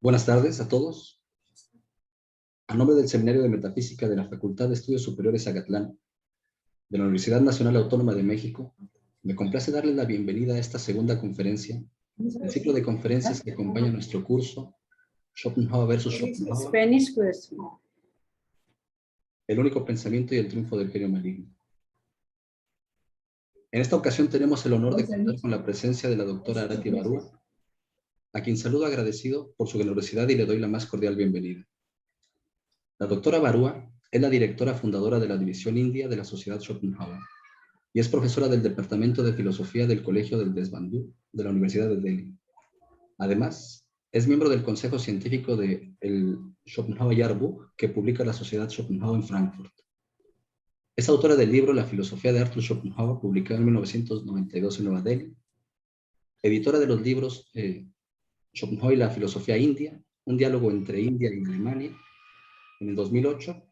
Buenas tardes a todos. A nombre del Seminario de Metafísica de la Facultad de Estudios Superiores Acatlán, de la Universidad Nacional Autónoma de México, me complace darles la bienvenida a esta segunda conferencia, el ciclo de conferencias que acompaña nuestro curso Schopenhauer versus Schopenhauer, el único pensamiento y el triunfo del genio maligno. En esta ocasión tenemos el honor de contar con la presencia de la doctora Arati Barua, a quien saludo agradecido por su generosidad y le doy la más cordial bienvenida. La doctora Barua es la directora fundadora de la División India de la Sociedad Schopenhauer y es profesora del Departamento de Filosofía del Colegio del Desbandú de la Universidad de Delhi. Además, es miembro del Consejo Científico del Schopenhauer Jahrbuch que publica la Sociedad Schopenhauer en Frankfurt. Es autora del libro La filosofía de Arthur Schopenhauer, publicado en 1992 en Nueva Delhi, editora de los libros Schopenhauer y la filosofía india, un diálogo entre India y Alemania, en el 2008,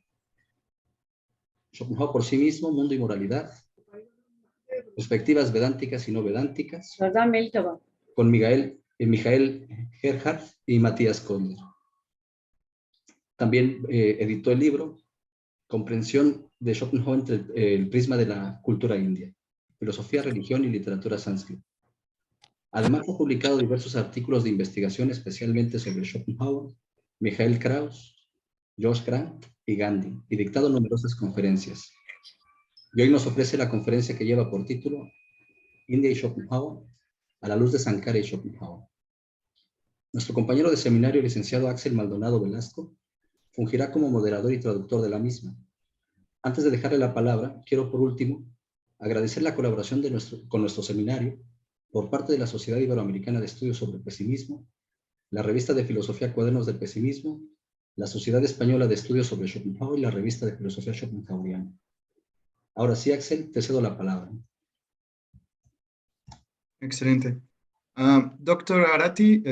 Schopenhauer por sí mismo, mundo y moralidad, perspectivas vedánticas y no vedánticas, con Michael Gerhardt y Matthias Kohler. También editó el libro Comprensión de Schopenhauer entre el prisma de la cultura india, filosofía, religión y literatura sánscrita. Además ha publicado diversos artículos de investigación, especialmente sobre Schopenhauer, Michael Krauss, George Grant y Gandhi, y dictado numerosas conferencias. Y hoy nos ofrece la conferencia que lleva por título India y Schopenhauer, a la luz de Sankara y Schopenhauer. Nuestro compañero de seminario, licenciado Axel Maldonado Velasco, fungirá como moderador y traductor de la misma. Antes de dejarle la palabra, quiero por último agradecer la colaboración con nuestro seminario por parte de la Sociedad Iberoamericana de Estudios sobre el Pesimismo, la revista de filosofía Cuadernos del Pesimismo, la Sociedad Española de Estudios sobre Schopenhauer y la revista de filosofía Schopenhaueriana. Ahora sí, Axel, te cedo la palabra. Excelente. Dr. Arati,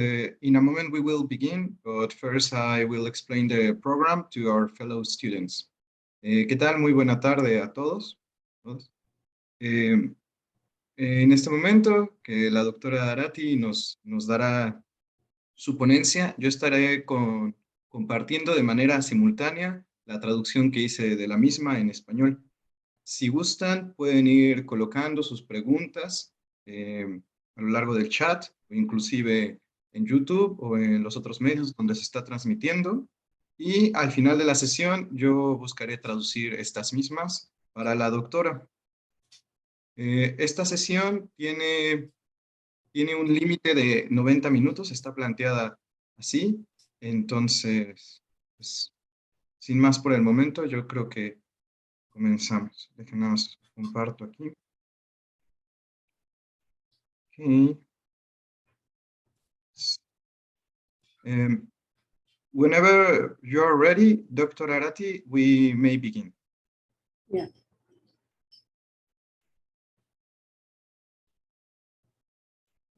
in a moment we will begin, but first I will explain the program to our fellow students. ¿Qué tal? Muy buena tarde a todos. En este momento que la doctora Arati nos dará su ponencia, yo estaré compartiendo de manera simultánea la traducción que hice de la misma en español. Si gustan, pueden ir colocando sus preguntas a lo largo del chat, o inclusive en YouTube o en los otros medios donde se está transmitiendo. Y al final de la sesión, yo buscaré traducir estas mismas para la doctora. Esta sesión tiene un límite de 90 minutos, está planteada así. Entonces, pues, sin más por el momento, yo creo que comenzamos. Déjenme nada más comparto aquí. Okay. Whenever you're ready, Dr. Arati, we may begin. Yeah.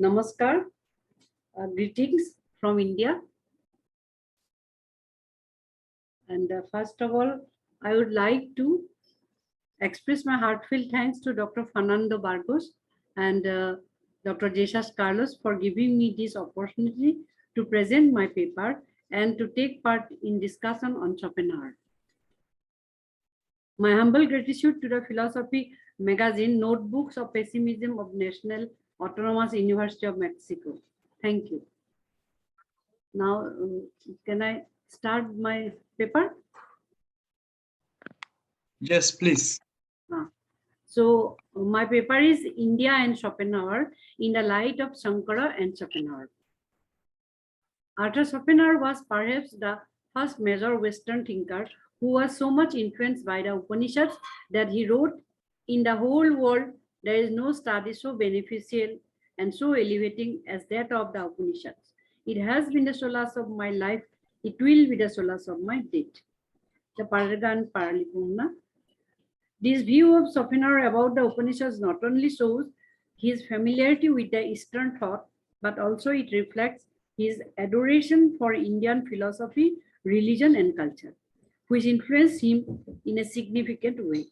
Namaskar. Greetings from India. And first of all, I would like to express my heartfelt thanks to Dr. Fernando Burgos and Dr. Jesus Carlos for giving me this opportunity to present my paper and to take part in discussion on Schopenhauer. My humble gratitude to the Philosophy magazine Notebooks of Pessimism of National Autonomous University of Mexico. Thank you. Now, can I start my paper? Yes, please. So my paper is India and Schopenhauer in the light of Sankara and Schopenhauer. Arthur Schopenhauer was perhaps the first major Western thinker who was so much influenced by the Upanishads that he wrote, "In the whole world, there is no study so beneficial and so elevating as that of the Upanishads. It has been the solace of my life. It will be the solace of my death." The Paragan Paralipumna. This view of Schopenhauer about the Upanishads not only shows his familiarity with the Eastern thought, but also it reflects his adoration for Indian philosophy, religion, and culture. which influenced him in a significant way.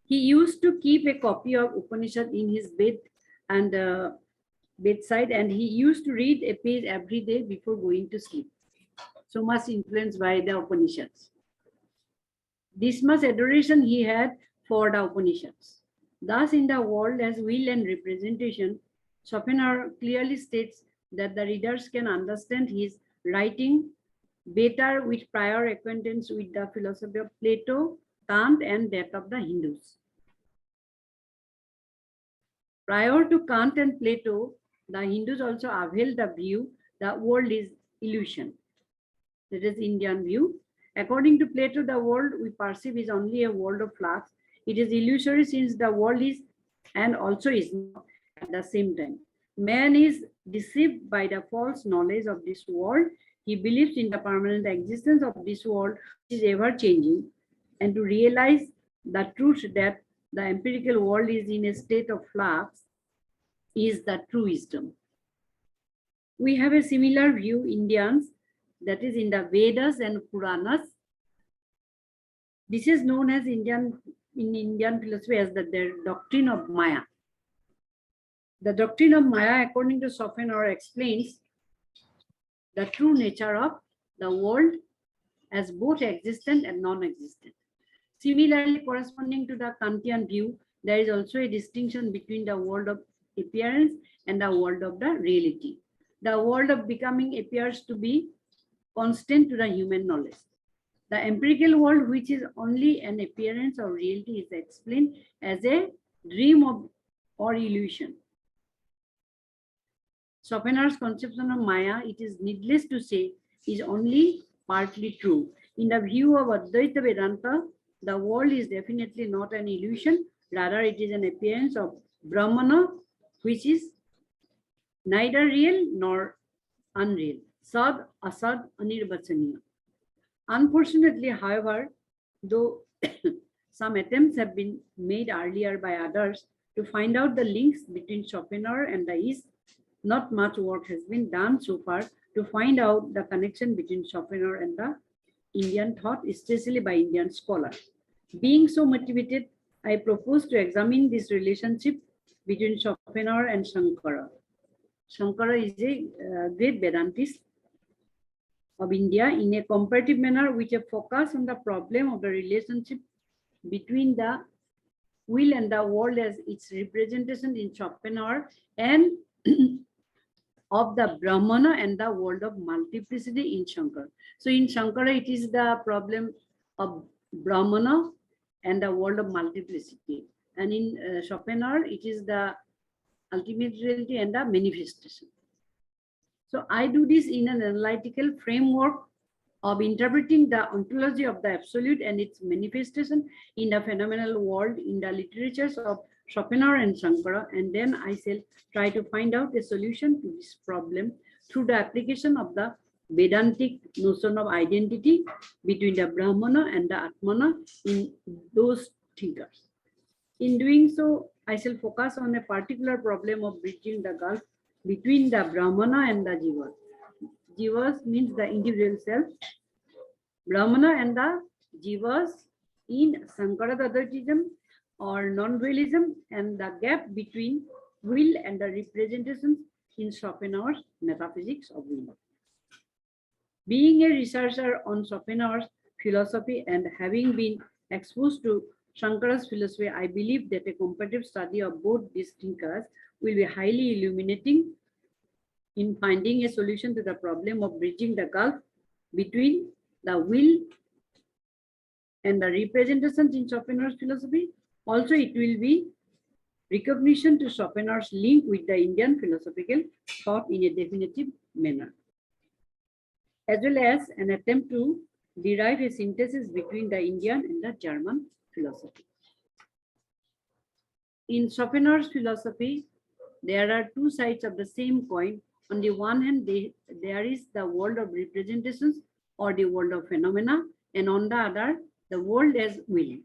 He used to keep a copy of Upanishad in his bed and bedside, and he used to read a page every day before going to sleep. So much influenced by the Upanishads. This much adoration he had for the Upanishads. Thus, in the world as will and representation, Schopenhauer clearly states that the readers can understand his writing better with prior acquaintance with the philosophy of Plato, Kant, and that of the Hindus. Prior to Kant and Plato, the Hindus also upheld the view that world is illusion. That is Indian view. According to Plato, the world we perceive is only a world of flux. It is illusory since the world is and also is not at the same time. Man is deceived by the false knowledge of this world. He believes in the permanent existence of this world, which is ever changing, and to realize the truth that the empirical world is in a state of flux is the true wisdom. We have a similar view, Indians, that is in the Vedas and Puranas. This is known as in Indian philosophy as the doctrine of Maya. The doctrine of Maya, according to Schopenhauer, explains the true nature of the world as both existent and non-existent. Similarly, corresponding to the Kantian view, there is also a distinction between the world of appearance and the world of the reality. The world of becoming appears to be constant to the human knowledge. The empirical world, which is only an appearance of reality, is explained as a dream of or illusion. Schopenhauer's conception of Maya, it is needless to say, is only partly true. In the view of Advaita Vedanta, the world is definitely not an illusion, rather it is an appearance of Brahmana, which is neither real nor unreal. Sad, asad, anirvachaniya. Unfortunately, however, though some attempts have been made earlier by others to find out the links between Schopenhauer and the East, not much work has been done so far to find out the connection between Schopenhauer and the Indian thought, especially by Indian scholars. Being so motivated, I propose to examine this relationship between Schopenhauer and Shankara. Shankara is a great Vedantist of India in a comparative manner, which a focus on the problem of the relationship between the will and the world as its representation in Schopenhauer, and of the Brahmana and the world of multiplicity in Shankara. So in Shankara, it is the problem of Brahmana and the world of multiplicity. And in Schopenhauer, it is the ultimate reality and the manifestation. So I do this in an analytical framework of interpreting the ontology of the absolute and its manifestation in the phenomenal world in the literatures of Schopenhauer and Shankara, and then I shall try to find out a solution to this problem through the application of the Vedantic notion of identity between the Brahmana and the Atmana in those thinkers. In doing so, I shall focus on a particular problem of bridging the gulf between the Brahmana and the Jivas. Jivas means the individual self. Brahmana and the Jivas in Sankara Advaitism or non-dualism, and the gap between will and the representations in Schopenhauer's metaphysics of will. Being a researcher on Schopenhauer's philosophy and having been exposed to Shankara's philosophy, I believe that a comparative study of both these thinkers will be highly illuminating in finding a solution to the problem of bridging the gulf between the will and the representations in Schopenhauer's philosophy. Also, it will be recognition to Schopenhauer's link with the Indian philosophical thought in a definitive manner, as well as an attempt to derive a synthesis between the Indian and the German philosophy. In Schopenhauer's philosophy, there are two sides of the same coin. On the one hand, there is the world of representations or the world of phenomena, and on the other, the world as will.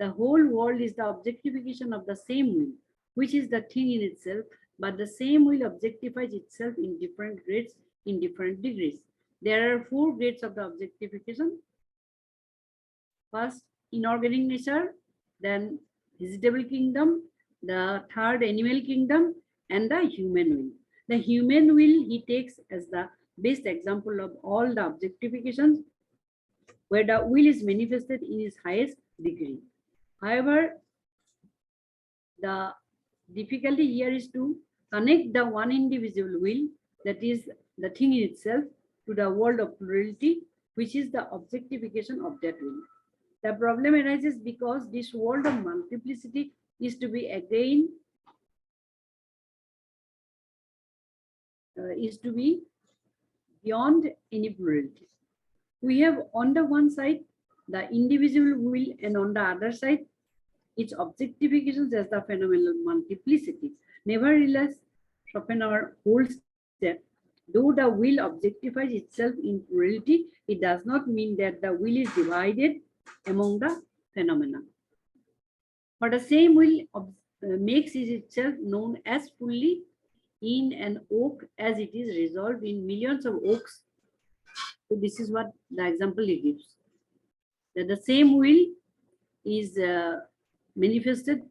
The whole world is the objectification of the same will, which is the thing in itself, but the same will objectifies itself in different grades, in different degrees. There are 4 grades of the objectification. First, inorganic nature, then vegetable kingdom, the third animal kingdom, and the human will. The human will he takes as the best example of all the objectifications where the will is manifested in its highest degree. However, the difficulty here is to connect the one individual will, that is the thing in itself, to the world of plurality, which is the objectification of that will. The problem arises because this world of multiplicity is to be again beyond any plurality. We have on the one side the individual will, and on the other side its objectifications as the phenomenal multiplicity. Nevertheless, Schopenhauer holds that though the will objectifies itself in plurality, it does not mean that the will is divided among the phenomena. For the same will makes itself known as fully in an oak as it is resolved in millions of oaks. So this is what the example he gives. That the same will is manifested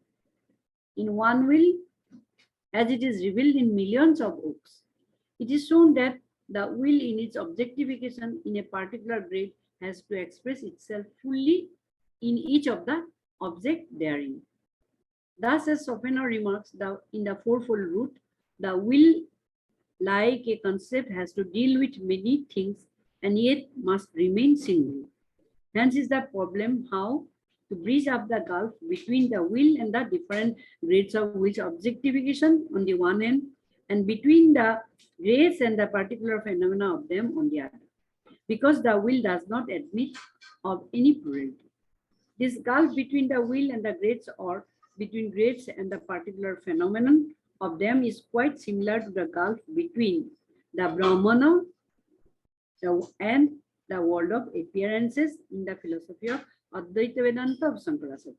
in one will as it is revealed in millions of oaks. It is shown that the will in its objectification in a particular grade has to express itself fully in each of the object therein. Thus, as Schopenhauer remarks, in the fourfold root, the will, like a concept, has to deal with many things and yet must remain single. Hence is the problem how to bridge up the gulf between the will and the different grades of will's objectification on the one hand, and between the grades and the particular phenomena of them on the other, because the will does not admit of any plurality. This gulf between the will and the grades, or between grades and the particular phenomenon of them, is quite similar to the gulf between the Brahmana and the world of appearances in the philosophy of Advaita Vedanta of Shankaracharya.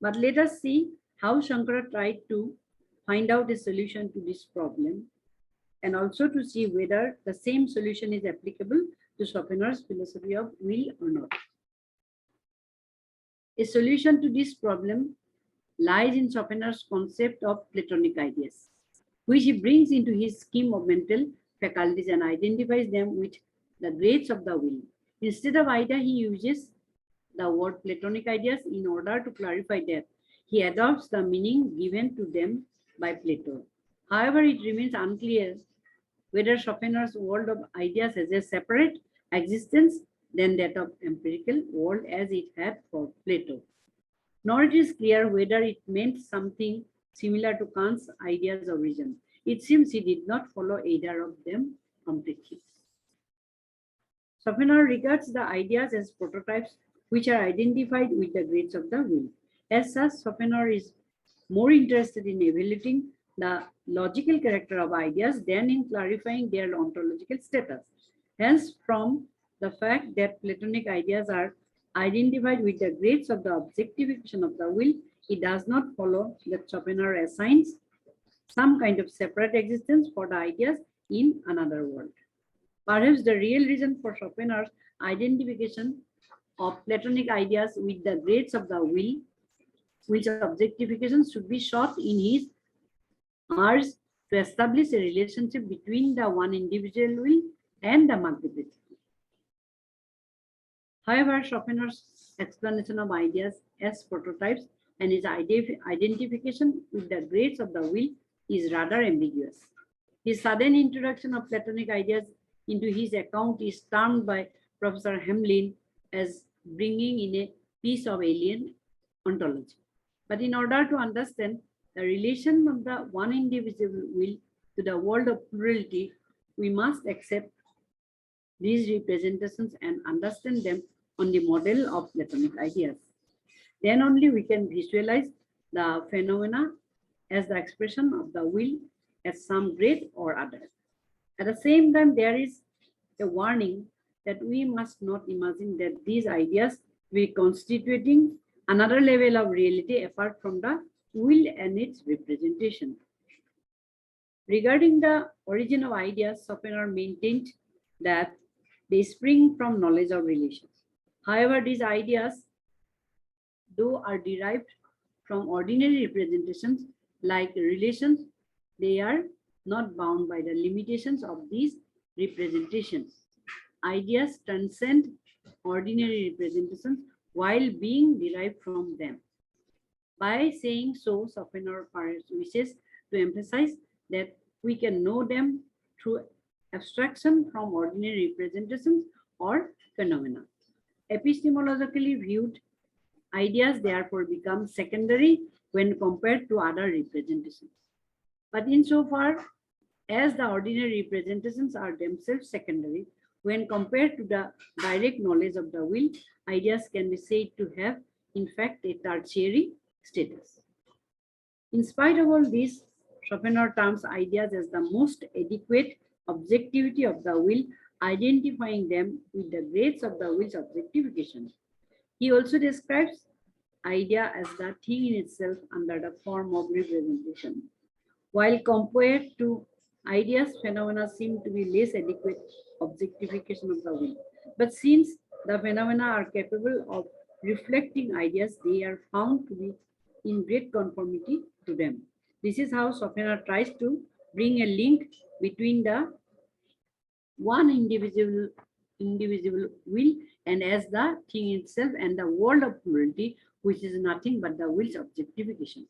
But let us see how Shankara tried to find out a solution to this problem, and also to see whether the same solution is applicable to Schopenhauer's philosophy of will or not. A solution to this problem lies in Schopenhauer's concept of Platonic ideas, which he brings into his scheme of mental faculties and identifies them with the grades of the will. Instead of idea, he uses the word Platonic ideas in order to clarify that he adopts the meaning given to them by Plato. However, it remains unclear whether Schopenhauer's world of ideas has a separate existence than that of empirical world as it had for Plato. Nor it is clear whether it meant something similar to Kant's ideas of reason. It seems he did not follow either of them completely. Schopenhauer regards the ideas as prototypes which are identified with the grades of the will. As such, Schopenhauer is more interested in evaluating the logical character of ideas than in clarifying their ontological status. Hence, from the fact that Platonic ideas are identified with the grades of the objectification of the will, it does not follow that Schopenhauer assigns some kind of separate existence for the ideas in another world. Perhaps the real reason for Schopenhauer's identification of Platonic ideas with the grades of the will, which objectification should be sought in his urge to establish a relationship between the one individual will and the multiplicity. However, Schopenhauer's explanation of ideas as prototypes and his identification with the grades of the will is rather ambiguous. His sudden introduction of Platonic ideas into his account is termed by Professor Hamlin as bringing in a piece of alien ontology. But in order to understand the relation of the one individual will to the world of plurality, we must accept these representations and understand them on the model of Platonic ideas. Then only we can visualize the phenomena as the expression of the will at some grade or other. At the same time, there is a warning that we must not imagine that these ideas will be constituting another level of reality apart from the will and its representation. Regarding the origin of ideas, Schopenhauer maintained that they spring from knowledge of relations. However, these ideas, though are derived from ordinary representations like relations, they are not bound by the limitations of these representations. Ideas transcend ordinary representations while being derived from them. By saying so, Schopenhauer wishes to emphasize that we can know them through abstraction from ordinary representations or phenomena. Epistemologically viewed, ideas therefore become secondary when compared to other representations. But insofar as the ordinary representations are themselves secondary, when compared to the direct knowledge of the will, ideas can be said to have, in fact, a tertiary status. In spite of all this, Schopenhauer terms ideas as the most adequate objectivity of the will, identifying them with the grades of the will's objectification. He also describes idea as the thing in itself under the form of representation. While compared to ideas, phenomena seem to be less adequate objectification of the will. But since the phenomena are capable of reflecting ideas, they are found to be in great conformity to them. This is how Schopenhauer tries to bring a link between the one individual will and as the thing itself and the world of plurality, which is nothing but the will's objectification.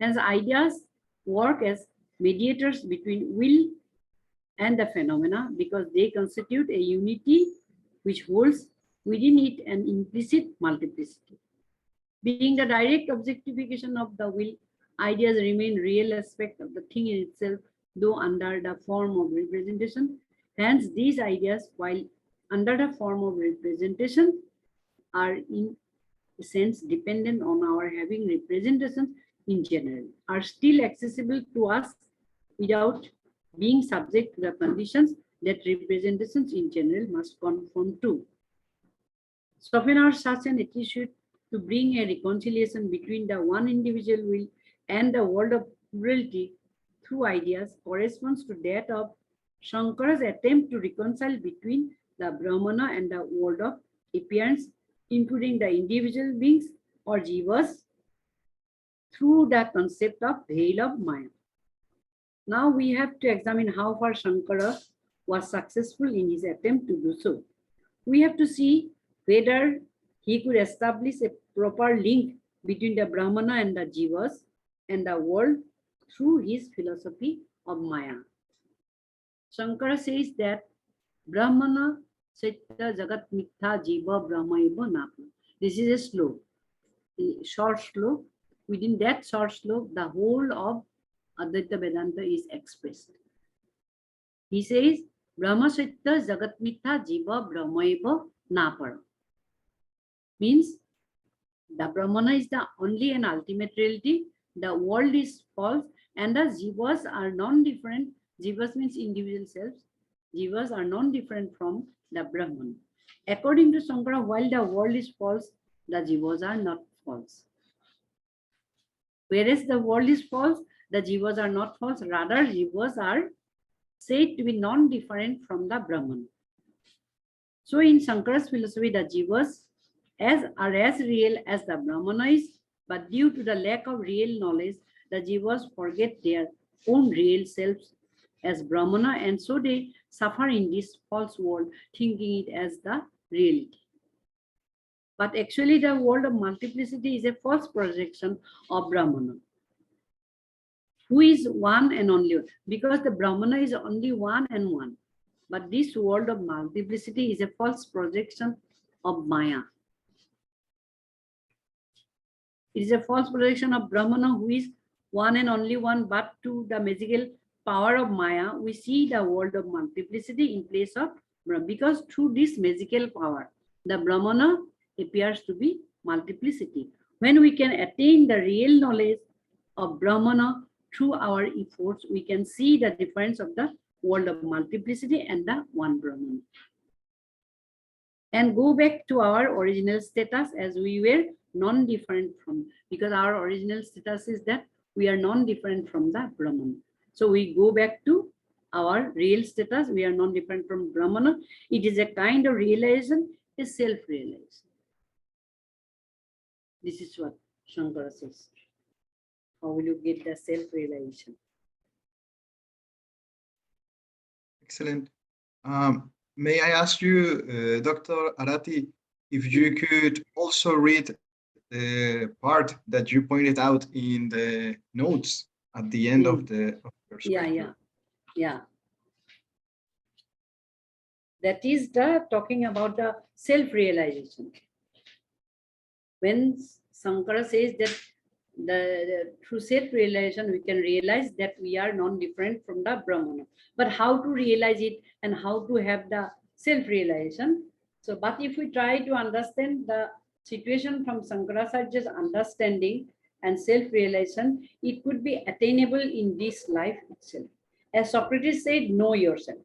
Hence, ideas work as mediators between will and the phenomena because they constitute a unity which holds within it an implicit multiplicity. Being the direct objectification of the will, ideas remain real aspect of the thing in itself, though under the form of representation. Hence, these ideas, while under the form of representation, are in a sense dependent on our having representations in general, are still accessible to us without being subject to the conditions that representations in general must conform to. Schopenhauer such an attitude to bring a reconciliation between the one individual will and the world of plurality through ideas corresponds to that of Shankara's attempt to reconcile between the Brahmana and the world of appearance, including the individual beings or jivas, through the concept of veil of Maya. Now we have to examine how far Shankara was successful in his attempt to do so. We have to see whether he could establish a proper link between the Brahmana and the jivas and the world through his philosophy of Maya. Shankara says that Brahmana Saitya Jagat Mitha Jiva Brahma Eva Napa. This is a sloka, a short sloka. Within that short sloka, the whole of Advaita Vedanta is expressed. He says, Brahma Saitya Jagat Mitha Jiva Brahma Eva Napa. Means the Brahmana is the only and ultimate reality, the world is false, and the jivas are non-different. Jivas means individual selves. Jivas are non-different from the Brahman. According to Shankara, while the world is false, the jivas are not false. Whereas the world is false, the jivas are not false. Rather, jivas are said to be non-different from the Brahman. So in Shankara's philosophy, the jivas are as real as the Brahmana is, but due to the lack of real knowledge, the jivas forget their own real selves as Brahmana, and so they suffer in this false world, thinking it as the reality. But actually, the world of multiplicity is a false projection of Brahmana, who is one and only one, because the Brahmana is only one and one. But this world of multiplicity is a false projection of Maya. It is a false projection of Brahmana, who is one and only one, but to the magical power of Maya, we see the world of multiplicity in place of Brahma, because through this magical power, the Brahmana appears to be multiplicity. When we can attain the real knowledge of Brahmana through our efforts, we can see the difference of the world of multiplicity and the one Brahman. And go back to our original status as we were non-different from, because our original status is that we are non-different from the Brahman. So we go back to our real status, we are non-different from Brahmana. It is a kind of realization is self-realization. This is what Shankara says. How will you get the self-realization? Excellent. May I ask you, Dr. Arati, if you could also read the part that you pointed out in the notes at the end of your script? Yeah. That is talking about the self-realization. When Shankara says that through self-realization we can realize that we are non-different from the Brahmana. But how to realize it and how to have the self-realization? So, but if we try to understand the situation from Shankaracharya's understanding and self-realization, it could be attainable in this life itself. As Socrates said, know yourself.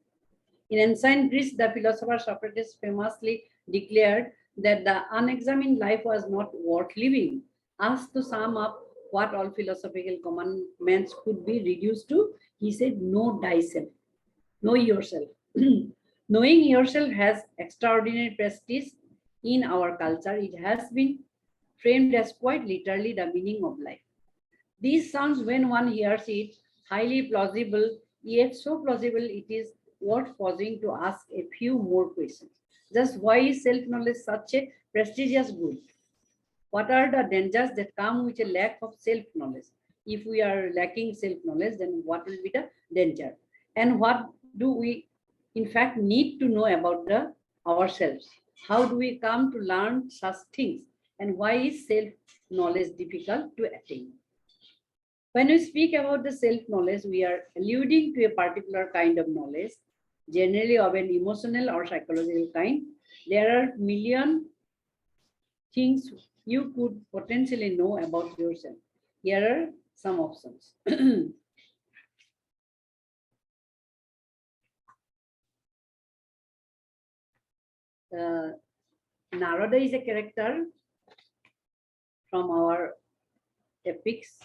In ancient Greece, the philosopher Socrates famously declared that the unexamined life was not worth living. Asked to sum up what all philosophical commandments could be reduced to, he said, know thyself, know yourself. Knowing yourself has extraordinary prestige in our culture. It has been framed as quite literally the meaning of life. This sounds, when one hears it, highly plausible, yet so plausible it is worth pausing to ask a few more questions. Just why is self-knowledge such a prestigious good? What are the dangers that come with a lack of self-knowledge? If we are lacking self-knowledge, then what will be the danger? And what do we, in fact, need to know about ourselves? How do we come to learn such things? And why is self-knowledge difficult to attain? When we speak about the self-knowledge, we are alluding to a particular kind of knowledge, generally of an emotional or psychological kind. There are million things you could potentially know about yourself. Here are some options. Narada is a character from our epics.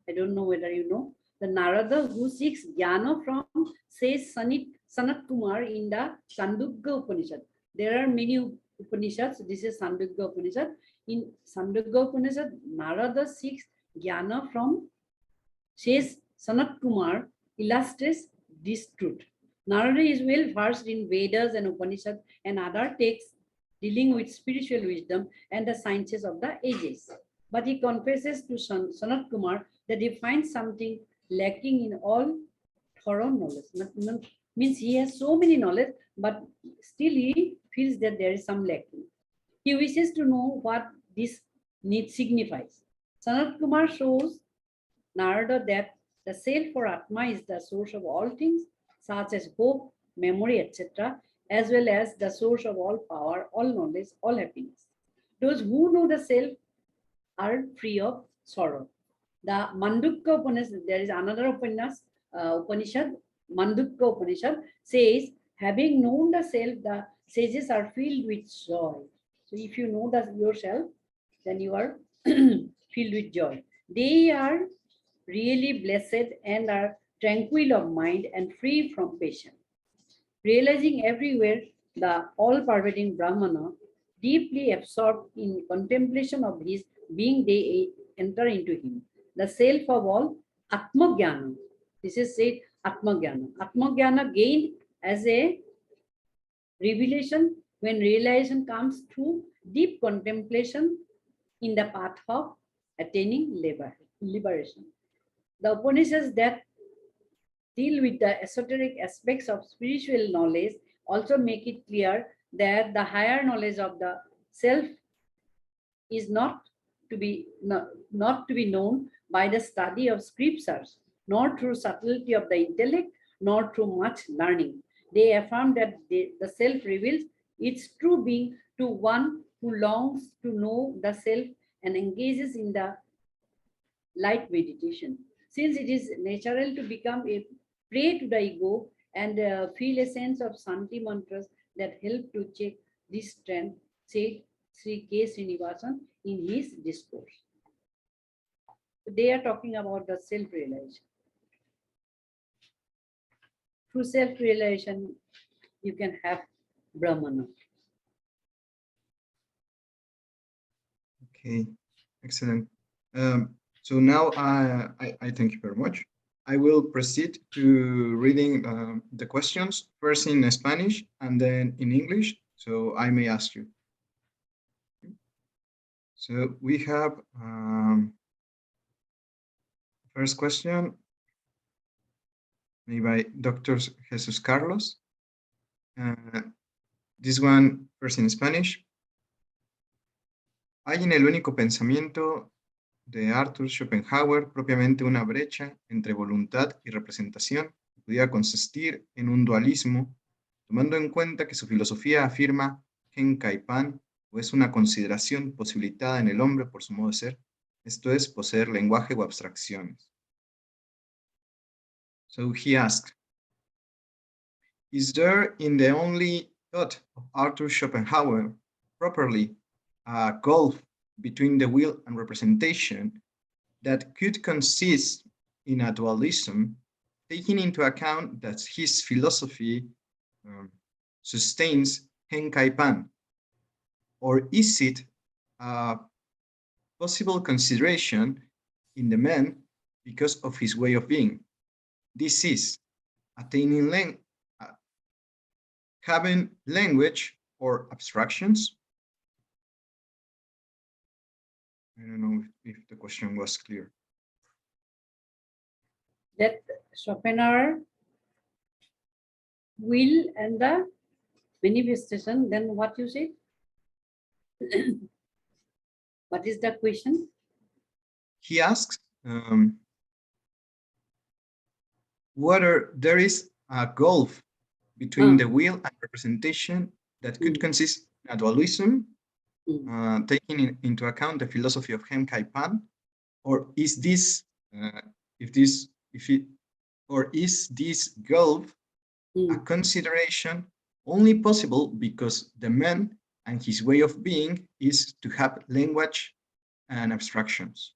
I don't know whether you know. The Narada who seeks jnana from, says Sanat Kumar in the Chandogya Upanishad. There are many Upanishads. This is Chandogya Upanishad. In Chandogya Upanishad, Narada seeks jnana from, says Sanat Kumar, illustrates this truth. Narada is well versed in Vedas and Upanishads and other texts dealing with spiritual wisdom and the sciences of the ages. But he confesses to Sanat Kumar that he finds something lacking in all thorough knowledge. Means he has so many knowledge, but still he feels that there is some lacking. He wishes to know what this need signifies. Sanat Kumar shows Narada that the self or Atma is the source of all things, such as hope, memory, etc., as well as the source of all power, all knowledge, all happiness. Those who know the self are free of sorrow. The Mandukya Upanishad, there is another Upanishad, Mandukya Upanishad says, having known the self, the sages are filled with joy. So if you know yourself, then you are filled with joy. They are really blessed and are tranquil of mind and free from passion. Realizing everywhere the all-pervading Brahmana, deeply absorbed in contemplation of his being, they enter into him. The self of all, Atma-jnana. This is said Atma-jnana. Atma-jnana gained as a revelation when realization comes through deep contemplation in the path of attaining liberation. The Upanishads that deal with the esoteric aspects of spiritual knowledge also make it clear that the higher knowledge of the self is not to be known by the study of scriptures, nor through subtlety of the intellect, nor through much learning. They affirm that the self reveals its true being to one who longs to know the self and engages in the light meditation. Since it is natural to become a prey to the ego and feel a sense of Santi mantras that help to check this trend, said Sri K. Srinivasan in his discourse. They are talking about the self-realization. Through self-realization, you can have Brahmana. Okay, excellent. So now I thank you very much. I will proceed to reading the questions, first in Spanish and then in English, so I may ask you. So we have first question made by Dr. Jesus Carlos. This one first in Spanish. Hay en el único pensamiento de Arthur Schopenhauer propiamente una brecha entre voluntad y representación que pudiera consistir en un dualismo, tomando en cuenta que su filosofía afirma gen kai pan, o es una consideración posibilitada en el hombre por su modo de ser, esto es, poseer lenguaje o abstracciones. So he asked, is there in the only thought of Arthur Schopenhauer properly a gulf between the will and representation that could consist in a dualism, taking into account that his philosophy sustains gen kai pan? Or is it a possible consideration in the man because of his way of being? This is attaining having language or abstractions? I don't know if the question was clear. That Schopenhauer will and the manifestation, then what you say? What is the question? He asks whether there is a gulf between the will and representation that could consist in a dualism, taking into account the philosophy of gen kai pan, or is this gulf a consideration only possible because the man and his way of being is to have language and abstractions?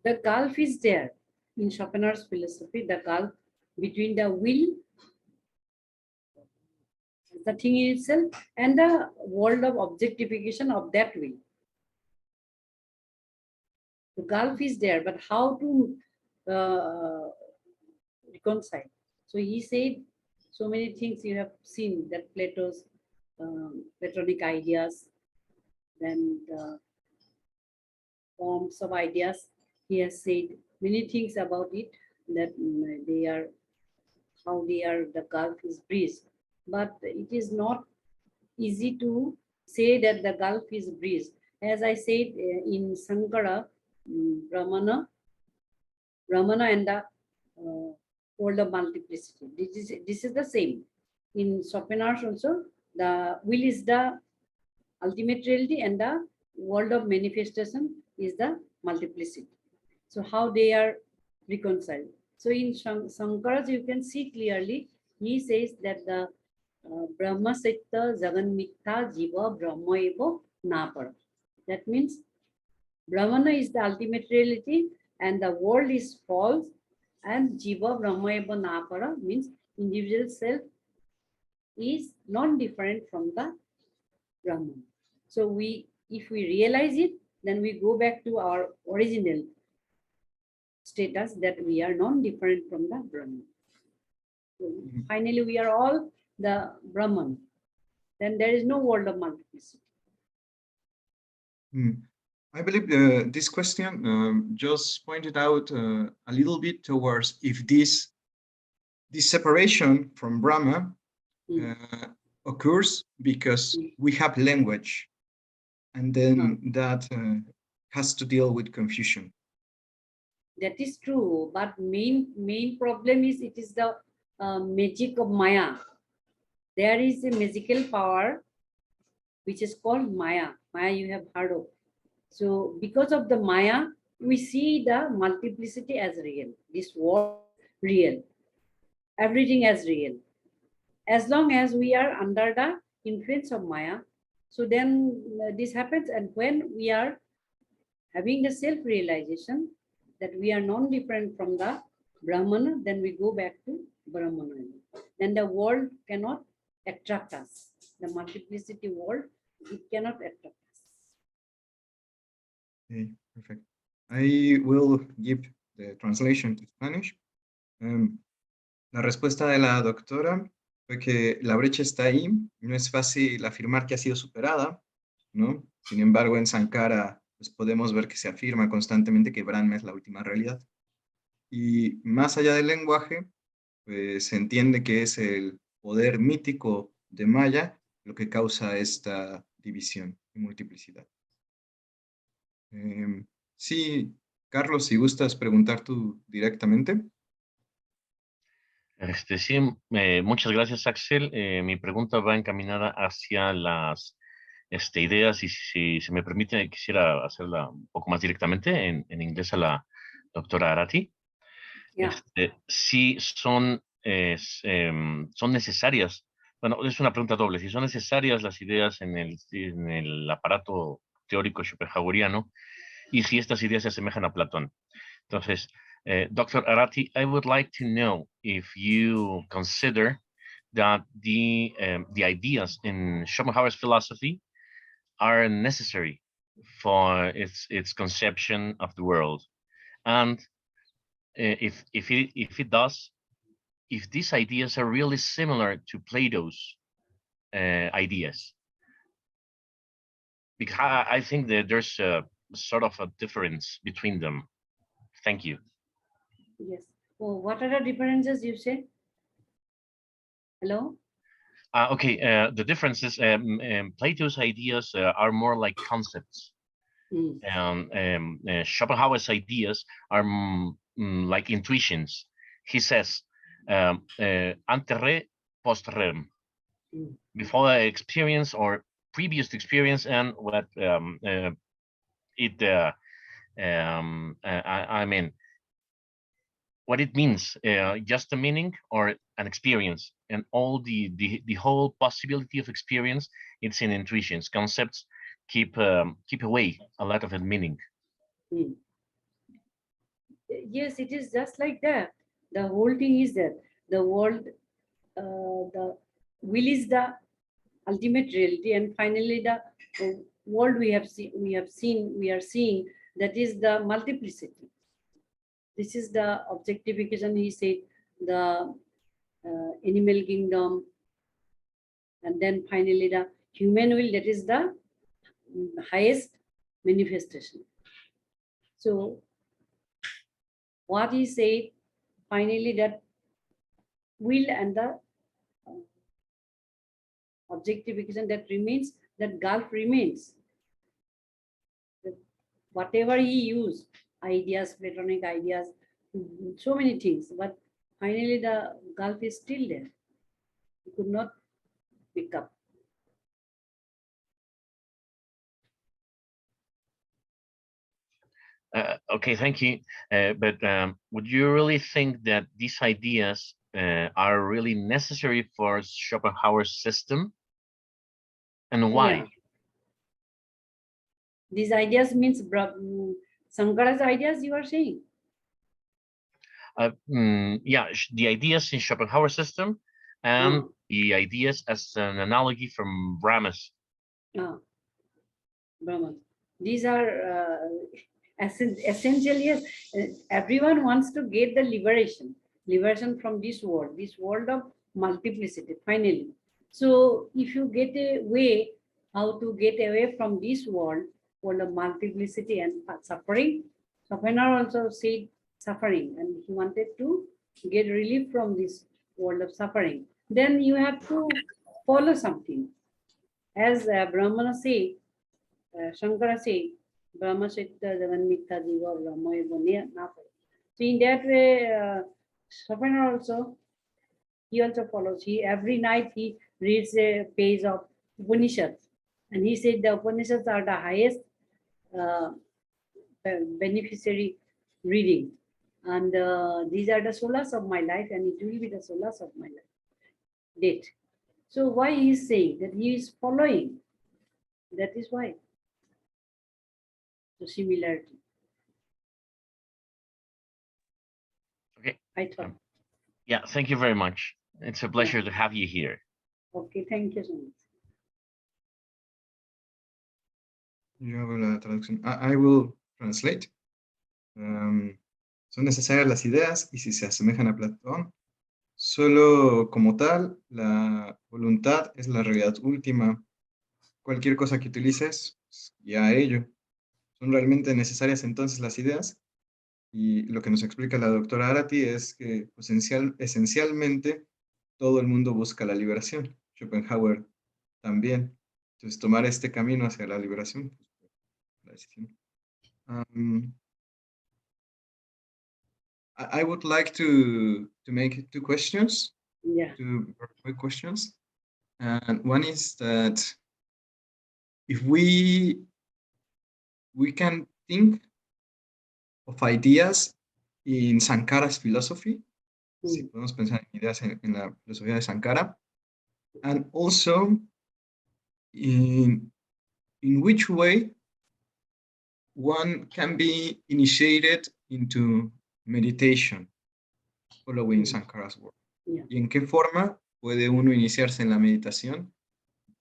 The gulf is there in Schopenhauer's philosophy, the gulf between the will, the thing itself, and the world of objectification of that will. The gulf is there, but how to reconcile? So he said so many things you have seen, that Plato's Platonic ideas, then the forms of ideas. He has said many things about it, that they are, how they are, the gulf is bridged. But it is not easy to say that the gulf is bridged. As I said in Sankara, Brahmana and the world of multiplicity. This is the same. In Schopenhauer also, the will is the ultimate reality and the world of manifestation is the multiplicity. So how they are reconciled. So in Shankara, you can see clearly, he says that the Brahma Sattva Jagan Mitha Jiva Brahma Eva Napara. That means Brahmana is the ultimate reality and the world is false, and Jiva Brahma Eva Napara means individual self is non-different from the Brahman. So if we realize it, then we go back to our original status that we are non-different from the Brahman. So finally, we are all the Brahman. Then there is no world of multiplicity. I believe this question just pointed out a little bit towards if this separation from Brahma occurs because we have language, and then that has to deal with confusion. That is true, but main problem is it is the magic of Maya. There is a magical power which is called Maya. Maya you have heard of. So because of the Maya, we see the multiplicity as real. This world real. Everything as real. As long as we are under the influence of Maya, so then this happens. And when we are having the self-realization that we are non-different from the Brahmana, then we go back to Brahmana. Then the world cannot attract us. The multiplicity world, it cannot attract us. Okay, perfect. I will give the translation to Spanish. La respuesta de la doctora fue que la brecha está ahí, no es fácil afirmar que ha sido superada, ¿no? Sin embargo, en Sankara pues podemos ver que se afirma constantemente que Brahma es la última realidad. Y más allá del lenguaje, pues se entiende que es el poder mítico de Maya lo que causa esta división y multiplicidad. Sí, Carlos, si gustas preguntar tú directamente. Sí, muchas gracias, Axel. Mi pregunta va encaminada hacia las ideas y si se me permite, quisiera hacerla un poco más directamente en inglés a la doctora Arati. Yeah. Si son, son necesarias, bueno, es una pregunta doble, si son necesarias las ideas en el aparato teórico schopenhaueriano y si estas ideas se asemejan a Platón. Entonces, Dr. Arati, I would like to know if you consider that the ideas in Schopenhauer's philosophy are necessary for its conception of the world, and if it does, if these ideas are really similar to Plato's ideas, because I think that there's a sort of a difference between them. Thank you. Yes. Oh, what are the differences you say? Hello? Okay, the difference is Plato's ideas are more like concepts. Schopenhauer's ideas are like intuitions. He says, ante re, post rem, before the experience or previous experience, and what I mean, what it means, just a meaning or an experience, and all the whole possibility of experience, it's in intuitions. Concepts keep away a lot of the meaning. Yes, it is just like that. The whole thing is that the world, the will is the ultimate reality, and finally the world we are seeing, that is the multiplicity. This is the objectification. He said the animal kingdom, and then finally the human will, that is the highest manifestation. So what he said finally, that will and the objectification that remains, that gulf remains. Whatever he used, ideas, Platonic ideas, so many things, but finally the gulf is still there. He could not pick up. Okay, thank you. But would you really think that these ideas are really necessary for Schopenhauer's system? And why? Yeah. These ideas means Sankara's ideas, you are saying? Yeah, the ideas in Schopenhauer's system and the ideas as an analogy from Brahma's. Brahman. These are essentially, yes, everyone wants to get the liberation from this world of multiplicity, finally. So if you get a way how to get away from this world of multiplicity and suffering, Schopenhauer also said suffering, and he wanted to get relief from this world of suffering. Then you have to follow something. As Brahmana say, Shankara say, Brahma Siddha Jagan Mitha Jiva Brahma Eva Na. So in that way, Schopenhauer also, he also follows. He every night he reads a page of Upanishads, and he said the Upanishads are the highest beneficiary reading, and these are the solace of my life, and it will be the solace of my life. Date. So why he is saying that he is following? That is why. The similarity. Okay. I thought. Yeah, thank you very much. It's a pleasure to have you here. Okay, thank you so much. yo hago la traducción. I will translate. Son necesarias las ideas y si se asemejan a Platón, solo como tal, la voluntad es la realidad última. Cualquier cosa que utilices, pues, ya ello. Son realmente necesarias entonces las ideas. Y lo que nos explica la doctora Arati es que pues, esencialmente todo el mundo busca la liberación. Schopenhauer también. Entonces, tomar este camino hacia la liberación, pues, la decisión. I would like to make two questions, Yeah. two very quick questions. And one is that if we can think of ideas in Sankara's philosophy, si podemos pensar en ideas en la filosofía de Sankara, and also in which way one can be initiated into meditation following Sankara's work. Yeah. Y en qué forma puede uno iniciarse en la meditación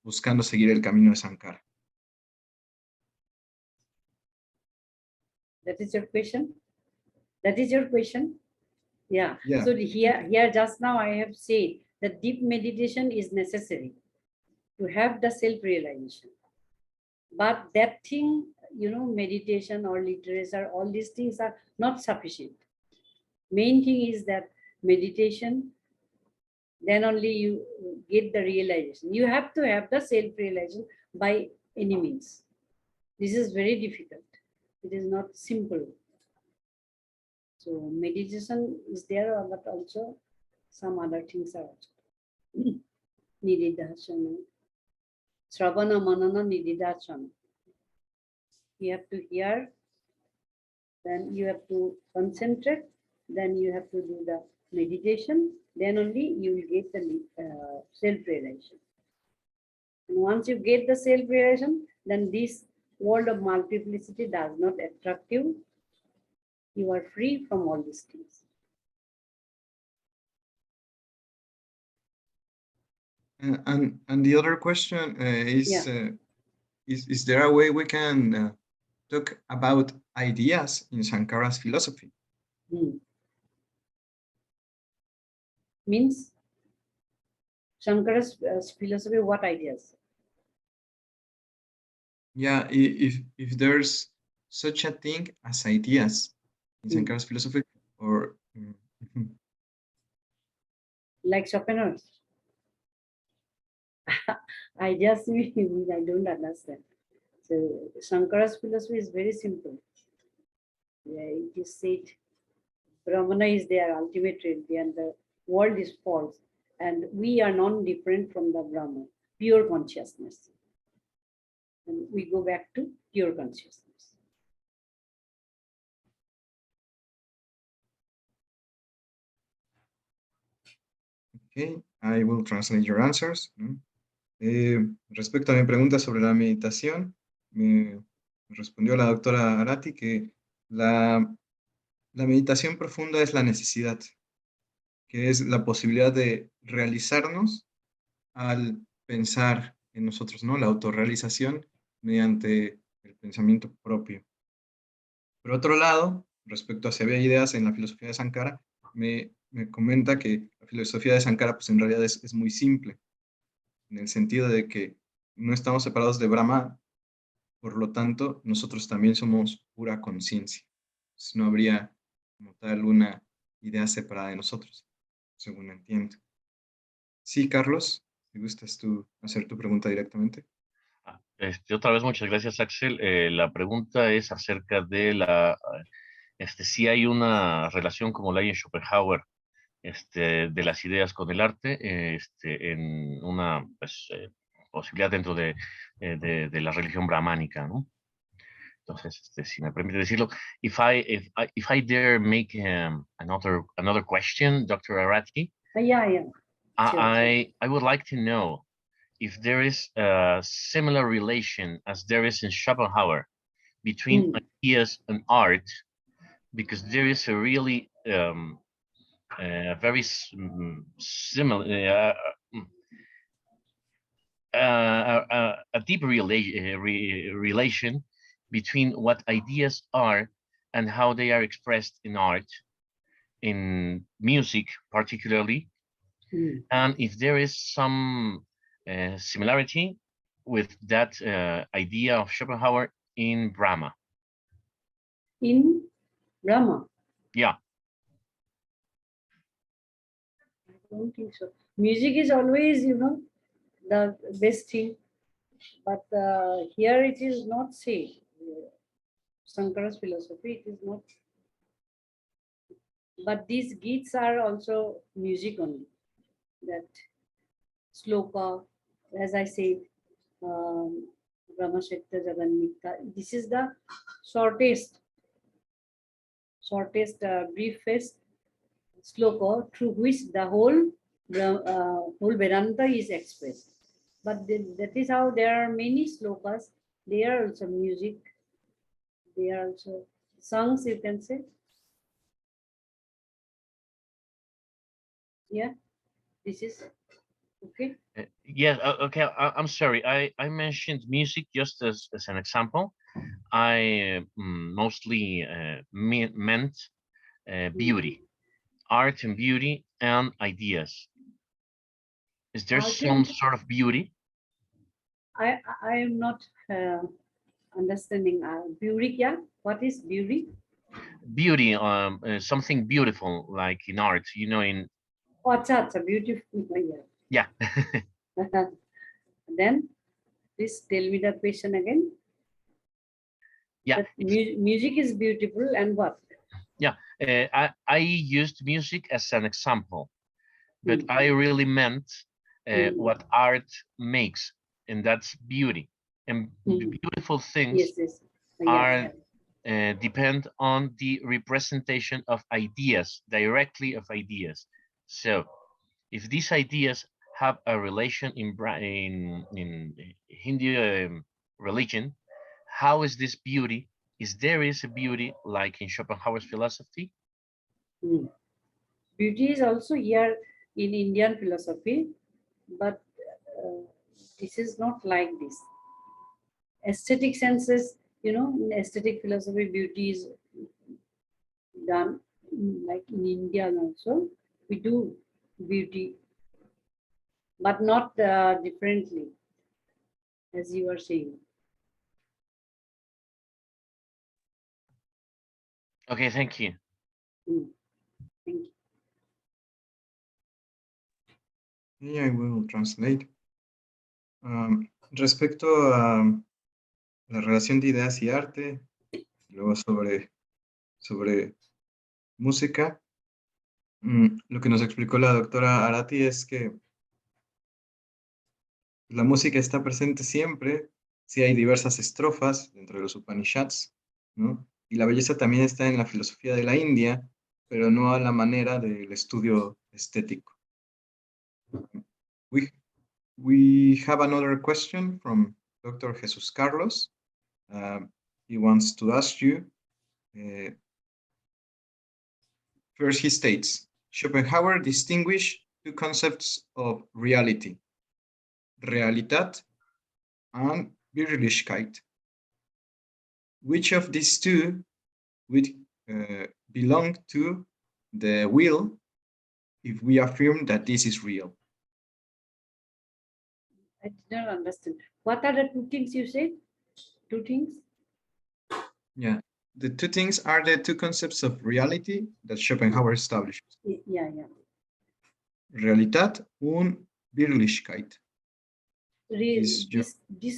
buscando seguir el camino de Sankara. That is your question? That is your question? Yeah. Yeah. So here just now I have said that deep meditation is necessary to have the self-realization. But that thing, you know, meditation or literature, all these things are not sufficient. Main thing is that meditation, then only you get the realization. You have to have the self-realization by any means. This is very difficult. It is not simple. So meditation is there, but also some other things are also needed. Sravana manana nididachana. You have to hear, then you have to concentrate, then you have to do the meditation, then only you will get the self-realization. And once you get the self-realization, then this world of multiplicity does not attract you. You are free from all these things. And the other question is, is there a way we can talk about ideas in Sankara's philosophy? Means Shankara's philosophy, what ideas? Yeah, if there's such a thing as ideas in Sankara's philosophy, or like Schopenhauer. Ideas mean I don't understand. So Shankara's philosophy is very simple. Yeah, it is said Brahmana is their ultimate reality and the world is false. And we are non-different from the Brahman, pure consciousness. And we go back to pure consciousness. Okay, I will translate your answers. Respecto a mi pregunta sobre la meditación, me respondió la doctora Arati que la meditación profunda es la necesidad, que es la posibilidad de realizarnos al pensar en nosotros, ¿no? La autorrealización mediante el pensamiento propio. Por otro lado, respecto a si había ideas en la filosofía de Sankara, me comenta que la filosofía de Sankara pues en realidad es muy simple, en el sentido de que no estamos separados de Brahma, por lo tanto, nosotros también somos pura conciencia. Entonces, no habría como tal una idea separada de nosotros, según entiendo. Sí, Carlos, si gustas tú hacer tu pregunta directamente. Otra vez, muchas gracias, Axel. La pregunta es acerca de si hay una relación como la hay en Schopenhauer, de las ideas con el arte, en una posibilidad dentro de la religión brahmánica, ¿no? Entonces, si me permite decirlo, if I dare make another question, Dr. Arati, Yeah. I would like to know if there is a similar relation as there is in Schopenhauer between ideas and art, because there is a really very similar, a deep relation between what ideas are and how they are expressed in art, in music particularly, and if there is some similarity with that idea of Schopenhauer in Brahma. In Brahma? Yeah. I don't think so. Music is always, the best thing. But here it is not said. Shankara's philosophy, it is not. But these Geets are also music only. That sloka, as I said, Brahmashekta Jaganmikta. This is the shortest, briefest sloka through which the whole Vedanta is expressed. But that is how there are many slokas. They are also music. They are also songs, you can say. Yeah, this is okay. Yes, okay, I'm sorry. I mentioned music just as an example. I mostly meant beauty, art and beauty and ideas. Is there some sort of beauty? I am not understanding. Beauty, yeah? What is beauty? Beauty, something beautiful, like in art, in... Oh, it's a beautiful. Yeah. Then, please tell me the question again. Yeah. Music is beautiful and what? Yeah, I used music as an example, but I really meant what art makes, and that's beauty. And beautiful things are depend on the representation of ideas, directly of ideas. So if these ideas have a relation in Hindu religion, how is this beauty? Is there a beauty like in Schopenhauer's philosophy? Beauty is also here in Indian philosophy, but this is not like this. Aesthetic senses, in aesthetic philosophy, beauty is done like in India also. We do beauty, but not differently, as you are saying. Okay, thank you. Thank you. Yeah, I will translate. Respecto a la relación de ideas y arte, luego sobre música, lo que nos explicó la doctora Arati es que la música está presente siempre, si hay diversas estrofas dentro de los Upanishads, ¿no? Y la belleza también está en la filosofía de la India, pero no a la manera del estudio estético. We have another question from Dr. Jesus Carlos. He wants to ask you, first he states, Schopenhauer distinguished two concepts of reality, Realität and Wirklichkeit. Which of these two would belong to the will if we affirm that this is real? I did not understand. What are the two things you said? Two things? Yeah, the two things are the two concepts of reality that Schopenhauer established. Yeah. Realität und Wirklichkeit. These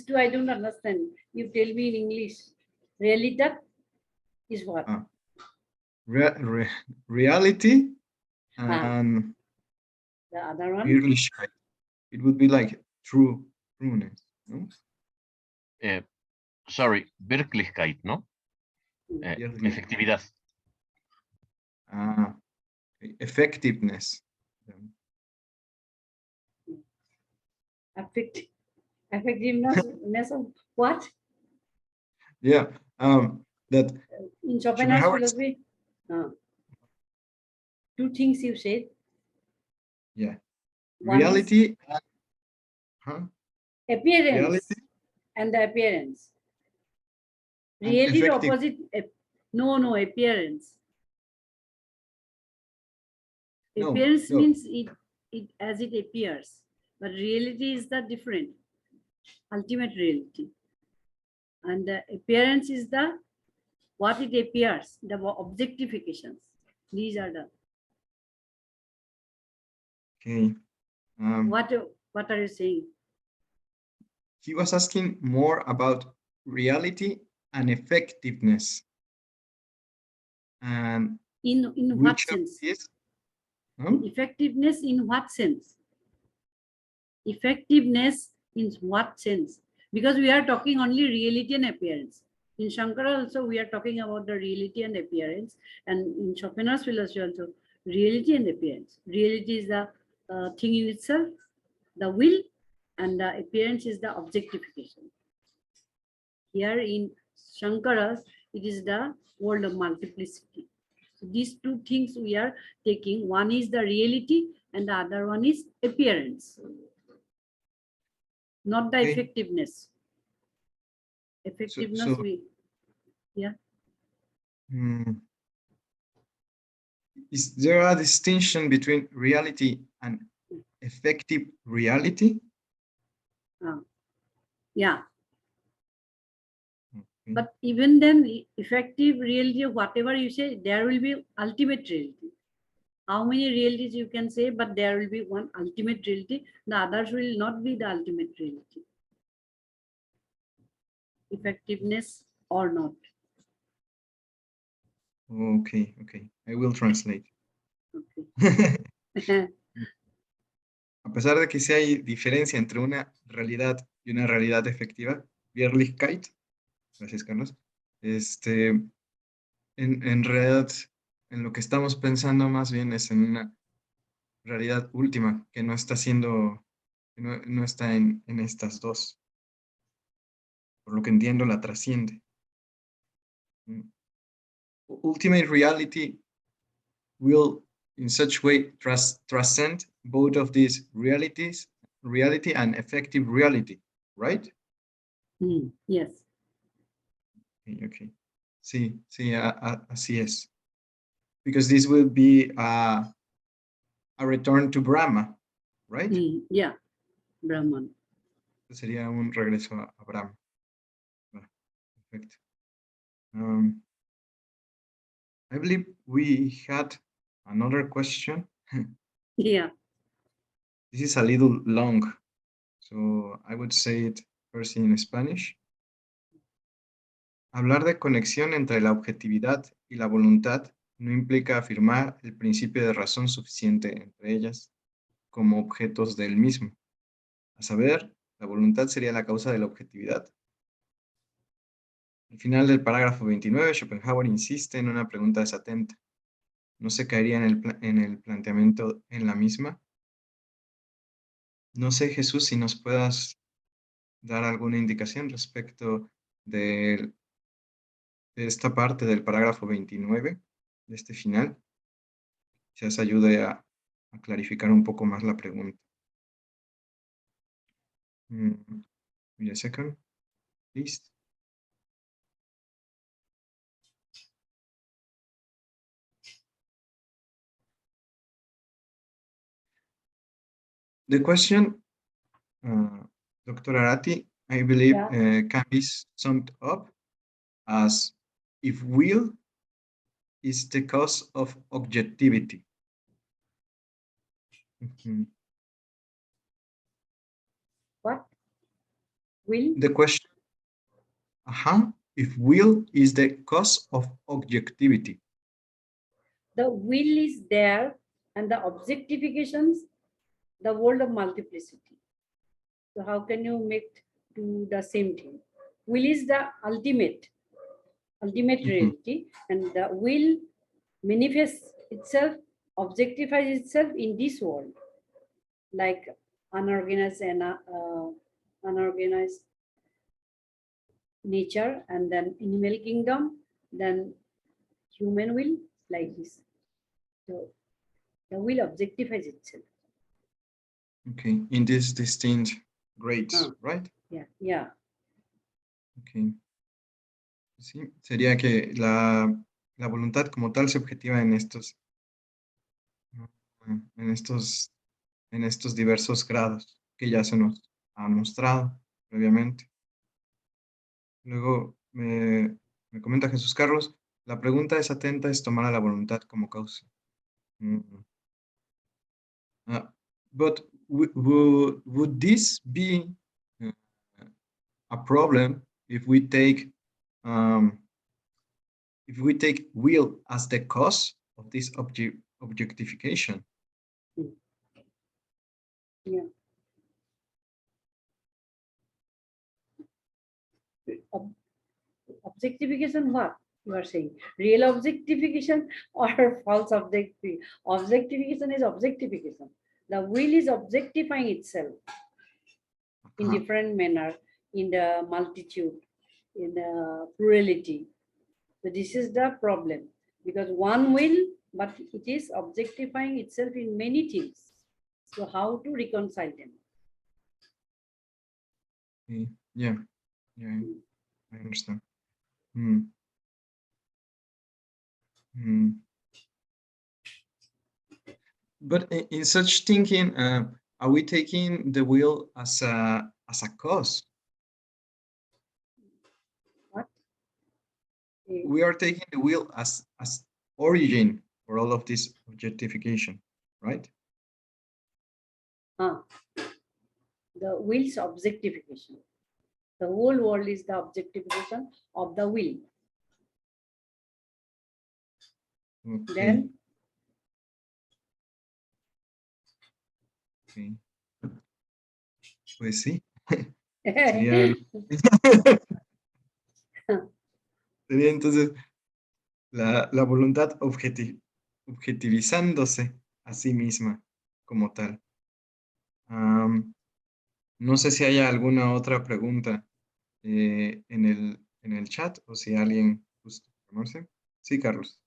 two I don't understand. You tell me in English. Realität is what? Reality and the other one? Wirklichkeit. It would be like trueness. No? Sorry, Wirklichkeit, ¿no? Efectividad. Effectiveness. Effectiveness of what? Yeah, that in Schopenhauer's philosophy. Two things you said. Yeah, one reality and appearance. Reality. And the appearance. Reality the effective. opposite. No, appearance. No, Appearance no. means it as it appears, but reality is the different, ultimate reality. And the appearance is the what it appears, the objectifications. These are the Okay. what are you saying? He was asking more about reality and effectiveness. And In what sense? Effectiveness in what sense? Effectiveness in what sense? Because we are talking only reality and appearance. In Shankara also we are talking about the reality and appearance, and in Schopenhauer's philosophy also reality and appearance. Reality is the thing in itself, the will, and the appearance is the objectification. Here in Shankara's, it is the world of multiplicity. So these two things we are taking. One is the reality and the other one is appearance, not the effectiveness. Effectiveness, Is there a distinction between reality and effective reality? Yeah. But even then, effective reality, whatever you say, there will be ultimate reality. How many realities you can say, but there will be one ultimate reality. The others will not be the ultimate reality. Effectiveness or not. Okay. I will translate. Okay. A pesar de que sí hay diferencia entre una realidad y una realidad efectiva, Wirklichkeit, gracias Carlos, en realidad, en lo que estamos pensando más bien es en una realidad última, que no está siendo, no está en estas dos. Por lo que entiendo, la trasciende. Ultimate reality will in such way transcend both of these realities, reality and effective reality, right? Yes. Okay. Sí, así es. Because this will be a return to Brahma, right? Yeah, Brahman. Sería un regreso a Brahma. Perfecto. I believe we had another question. Yeah. This is a little long, so I would say it first in Spanish. Hablar de conexión entre la objetividad y la voluntad no implica afirmar el principio de razón suficiente entre ellas como objetos del mismo. A saber, la voluntad sería la causa de la objetividad. Al final del parágrafo 29, Schopenhauer insiste en una pregunta desatenta. ¿No se caería en el planteamiento en la misma? No sé, Jesús, si nos puedas dar alguna indicación respecto de esta parte del parágrafo 29, de este final. Quizás ayude a clarificar un poco más la pregunta. Wait a second, please. The question, Dr. Arati, I believe can be summed up as if will is the cause of objectivity. What? Will? The question, if will is the cause of objectivity. The will is there and the objectifications, the world of multiplicity. So how can you make do the same thing? Will is the ultimate reality, and the will manifests itself, objectifies itself in this world, like unorganized and unorganized nature, and then animal kingdom, then human will, like this. So the will objectifies itself. Okay, in these distinct grades, right? Yeah. Okay. Sí, sería que la voluntad como tal se objetiva en estos diversos grados que ya se nos han mostrado previamente. Luego me comenta Jesús Carlos, la pregunta es atenta es tomar a la voluntad como causa. But would this be a problem if we take will as the cause of this objectification? Yeah. Objectification, what you are saying? Real objectification or false objectification? Objectification is objectification. The will is objectifying itself in different manner, in the multitude, in the plurality. So this is the problem, because one will, but it is objectifying itself in many things. So how to reconcile them? Yeah, I understand. But in such thinking, are we taking the will as a cause? What? We are taking the will as origin for all of this objectification, right? The will's objectification. The whole world is the objectification of the will. Okay. Then okay. Pues sí. Sería entonces la voluntad objetivizándose a sí misma como tal. No sé si haya alguna otra pregunta en el chat o si alguien gusta informarse. Sí, Carlos.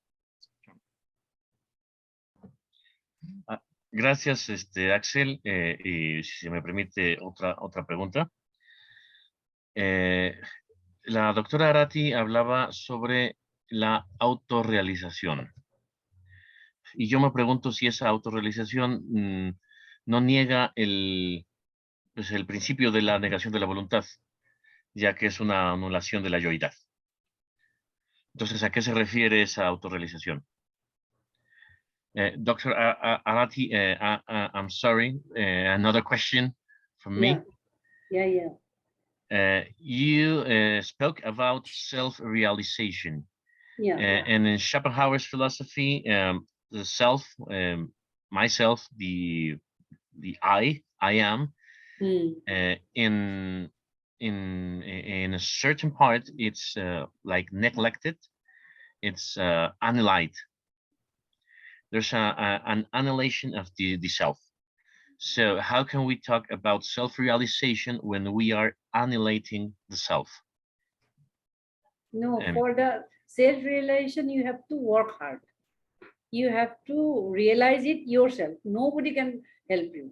Gracias, Axel. Y si se me permite otra pregunta. La doctora Arati hablaba sobre la autorrealización. Y yo me pregunto si esa autorrealización no niega el principio de la negación de la voluntad, ya que es una anulación de la yoidad. Entonces, ¿a qué se refiere esa autorrealización? Dr. Arati, I'm sorry, another question from me. Yeah. You spoke about self-realization. Yeah. And in Schopenhauer's philosophy, the self, myself, the I am, in a certain part, it's like neglected, it's annihilated. There's an annihilation of the self. So how can we talk about self-realization when we are annihilating the self? No, for the self-realization, you have to work hard. You have to realize it yourself. Nobody can help you.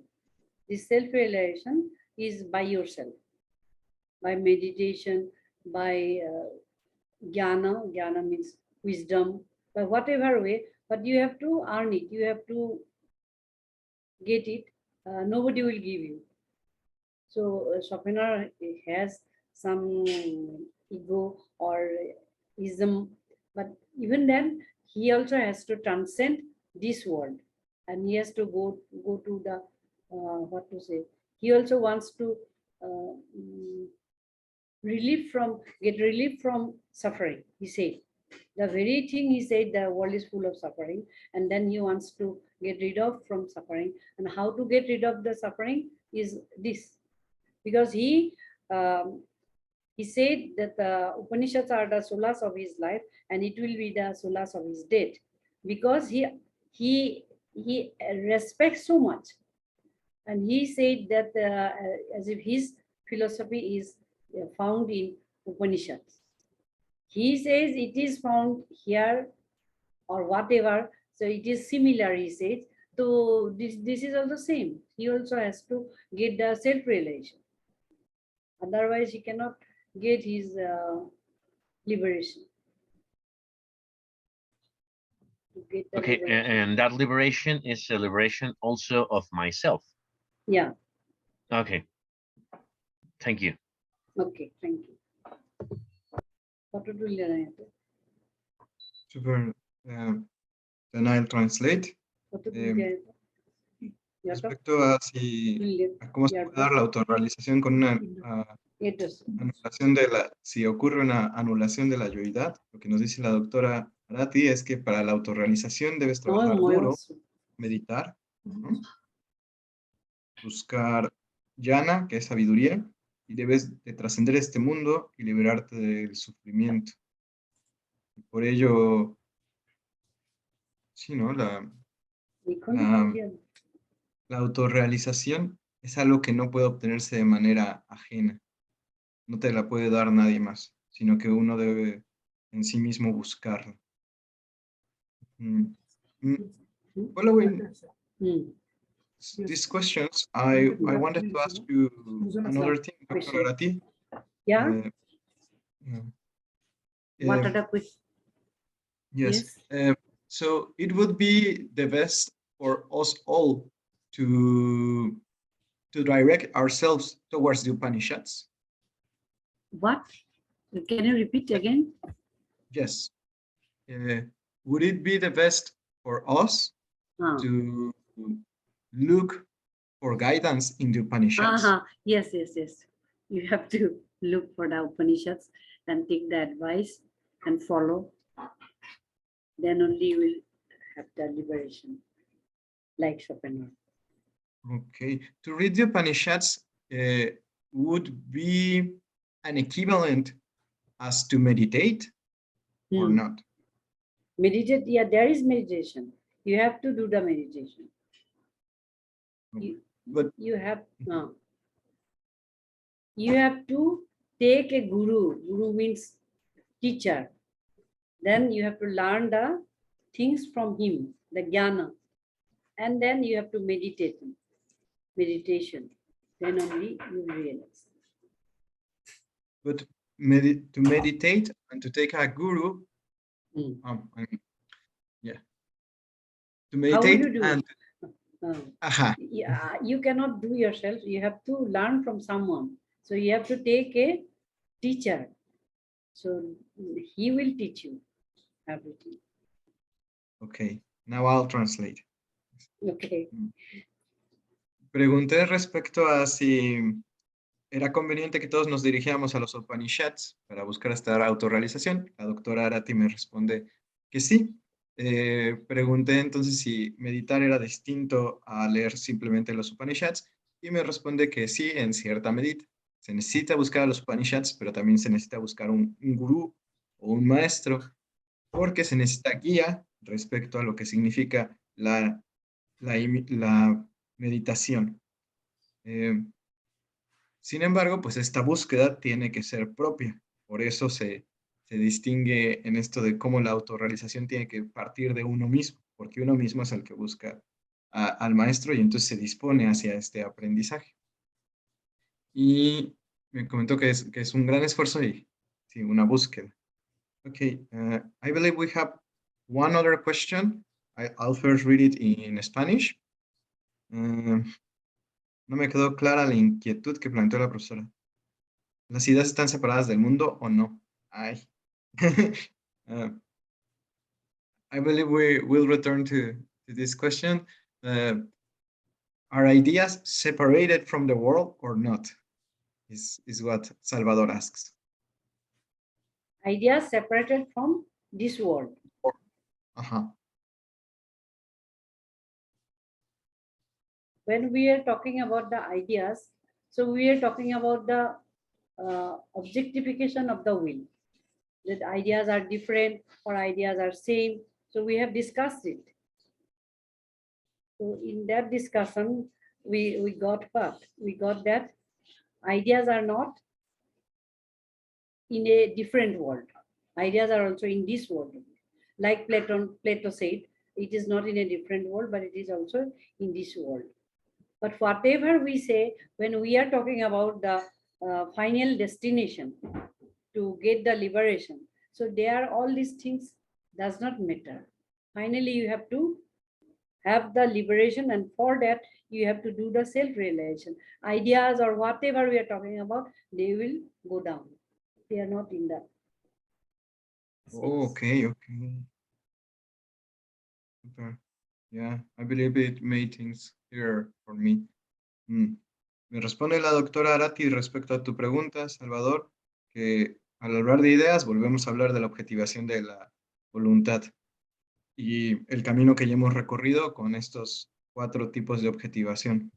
This self-realization is by yourself, by meditation, by jnana. Jnana means wisdom, by whatever way, but you have to earn it. You have to get it. Nobody will give you. So Schopenhauer has some ego or ism, but even then he also has to transcend this world, and he has to go to the what to say. He also wants to get relief from suffering. He said the very thing he said, the world is full of suffering, and then he wants to get rid of from suffering. And how to get rid of the suffering is this, because he said that the Upanishads are the solace of his life, and it will be the solace of his death, because he respects so much, and he said that as if his philosophy is found in Upanishads. He says it is found here or whatever, so it is similar, he says. So this is also same. He also has to get the self-realization. Otherwise, he cannot get his Liberation. To get the Okay, liberation. and that liberation is a liberation also of myself. Yeah. Okay. Thank you. Okay, thank you. Super. Then I'll translate. Respecto a cómo se puede dar la autorrealización con una anulación si ocurre una anulación de la yoidad, lo que nos dice la doctora Arati es que para la autorrealización debes trabajar duro, meditar, ¿no? Buscar jnana, que es sabiduría, y debes de trascender este mundo y liberarte del sufrimiento. Y por ello, sí, ¿no? La autorrealización es algo que no puede obtenerse de manera ajena. No te la puede dar nadie más, sino que uno debe en sí mismo buscarla. Following these questions, I wanted to ask you another thing, Dr. Arati. Yeah. What are the questions? Yes. So it would be the best for us all to direct ourselves towards the Upanishads. What? Can you repeat again? Yes. Would it be the best for us to look for guidance in the Upanishads? Yes, yes, yes. You have to look for the Upanishads and take the advice and follow. Then only you will have the liberation, like Schopenhauer. Okay. To read the Upanishads would be an equivalent as to meditate or not? Meditate, yeah, there is meditation. You have to do the meditation. You have to take a guru. Guru means teacher. Then you have to learn the things from him, the jnana. And then you have to meditate. Meditation. Then only you realize. But to meditate and to take a guru, yeah. To meditate. How will you do and yeah, you cannot do yourself. You have to learn from someone. So you have to take a teacher. So he will teach you everything. Okay, now I'll translate. Okay. Pregunté respecto a si era conveniente que todos nos dirigiéramos a los Upanishads para buscar esta autorrealización. La doctora Arati me responde que sí. Pregunté entonces si meditar era distinto a leer simplemente los Upanishads y me responde que sí, en cierta medida. Se necesita buscar a los Upanishads, pero también se necesita buscar un gurú o un maestro porque se necesita guía respecto a lo que significa la meditación. Sin embargo, pues esta búsqueda tiene que ser propia. Por eso se distingue en esto de cómo la autorrealización tiene que partir de uno mismo, porque uno mismo es el que busca al maestro y entonces se dispone hacia este aprendizaje. Y me comentó que es un gran esfuerzo y sí, una búsqueda. Okay, I believe we have one other question. I'll first read it in Spanish. No me quedó clara la inquietud que planteó la profesora. ¿Las ideas están separadas del mundo o no? Ay. I believe we will return to this question. Are ideas separated from the world or not? Is what Salvador asks. Ideas separated from this world. When we are talking about the ideas, so we are talking about the objectification of the will. That ideas are different or ideas are same. So we have discussed it. So in that discussion, we got what? We got that ideas are not in a different world. Ideas are also in this world. Like Plato said, it is not in a different world, but it is also in this world. But whatever we say, when we are talking about the final destination to get the liberation, So there, all these things does not matter. Finally, you have to have the liberation, and for that, you have to do the self-realization. Ideas or whatever we are talking about, they will go down. They are not in the sense. Okay. Super. Yeah, I believe it made things clearer for me. Me responde la doctora Arati respecto a tu pregunta, Salvador, que al hablar de ideas volvemos a hablar de la objetivación de la voluntad y el camino que ya hemos recorrido con estos 4 tipos de objetivación.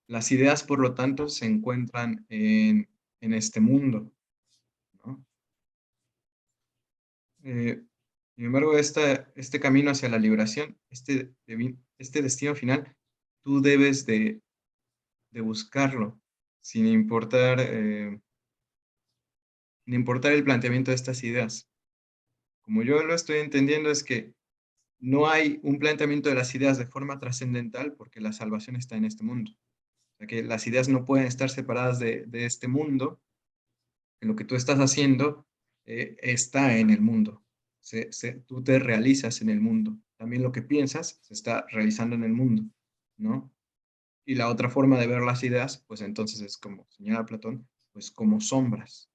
Las ideas, por lo tanto, se encuentran en este mundo, ¿no? Sin embargo, este camino hacia la liberación, este destino final, tú debes de buscarlo, sin importar el planteamiento de estas ideas. Como yo lo estoy entendiendo, es que no hay un planteamiento de las ideas de forma trascendental porque la salvación está en este mundo. O sea que las ideas no pueden estar separadas de este mundo. En lo que tú estás haciendo está en el mundo. Tú te realizas en el mundo. También lo que piensas se está realizando en el mundo, ¿no? Y la otra forma de ver las ideas, pues entonces es como señala Platón, pues como sombras.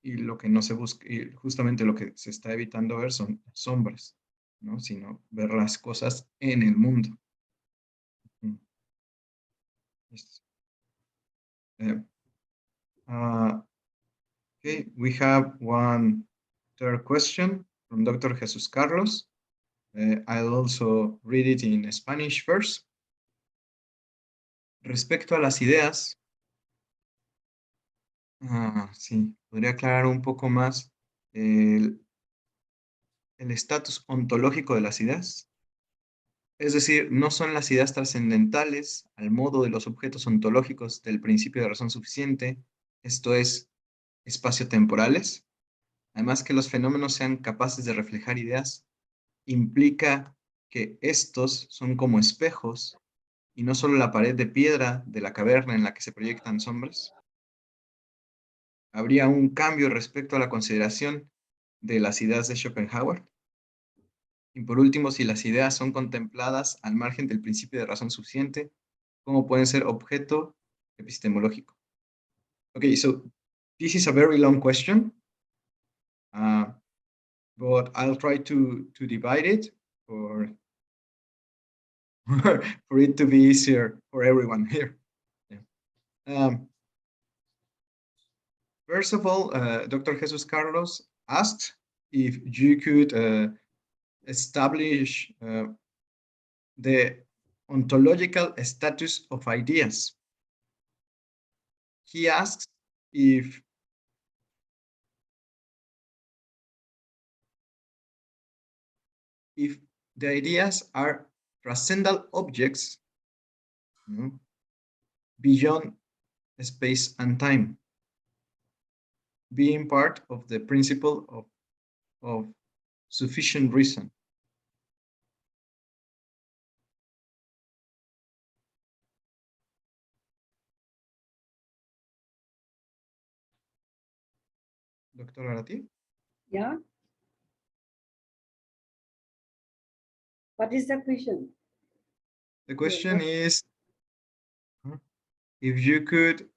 Y lo que no se busca, y justamente lo que se está evitando ver son sombras, ¿no? Sino ver las cosas en el mundo. Okay, we have one third question from Dr. Jesus Carlos. I'll also read it in Spanish first. Respecto a las ideas, sí, podría aclarar un poco más el estatus ontológico de las ideas. Es decir, no son las ideas trascendentales al modo de los objetos ontológicos del principio de razón suficiente, esto es, espacio-temporales. Además, que los fenómenos sean capaces de reflejar ideas implica que estos son como espejos y no solo la pared de piedra de la caverna en la que se proyectan sombras. Habría un cambio respecto a la consideración de las ideas de Schopenhauer. Y por último, si las ideas son contempladas al margen del principio de razón suficiente, ¿cómo pueden ser objeto epistemológico? Okay, so this is a very long question, but I'll try to divide it for it to be easier for everyone here. Yeah. First of all, Dr. Jesus Carlos asked if you could establish the ontological status of ideas. He asks if the ideas are transcendental objects, beyond space and time, being part of the principle of sufficient reason. Dr. Arati? Yeah. What is the question? The question is, if you could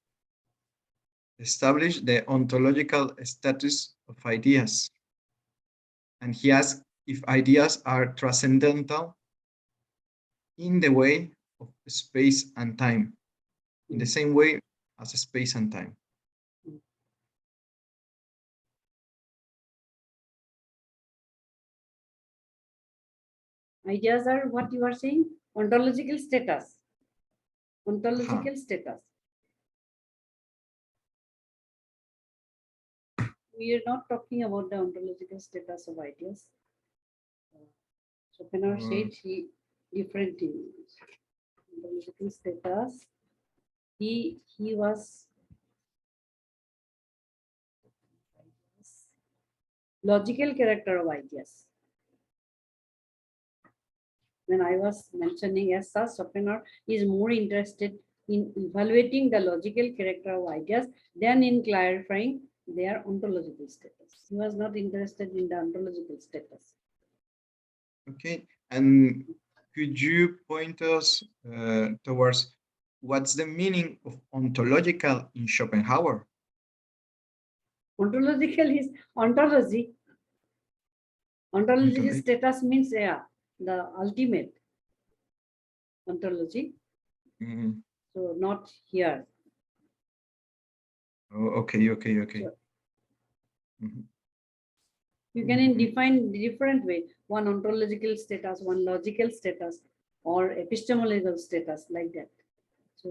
establish the ontological status of ideas. And he asks if ideas are transcendental in the way of space and time, in the same way as space and time. Ideas are what you are saying? Ontological status. Ontological status. We are not talking about the ontological status of ideas. Schopenhauer said he different things. Ontological status. He was logical character of ideas. When I was mentioning as such, Schopenhauer is more interested in evaluating the logical character of ideas than in clarifying their ontological status. He was not interested in the ontological status. Okay, and could you point us towards what's the meaning of ontological in Schopenhauer? Ontological is ontology. Ontology Ontology. status means, yeah, the ultimate ontology. Mhm. So not here. Oh, okay. Sure. Mhm. You can define different way. One ontological status, one logical status, or epistemological status, like that. So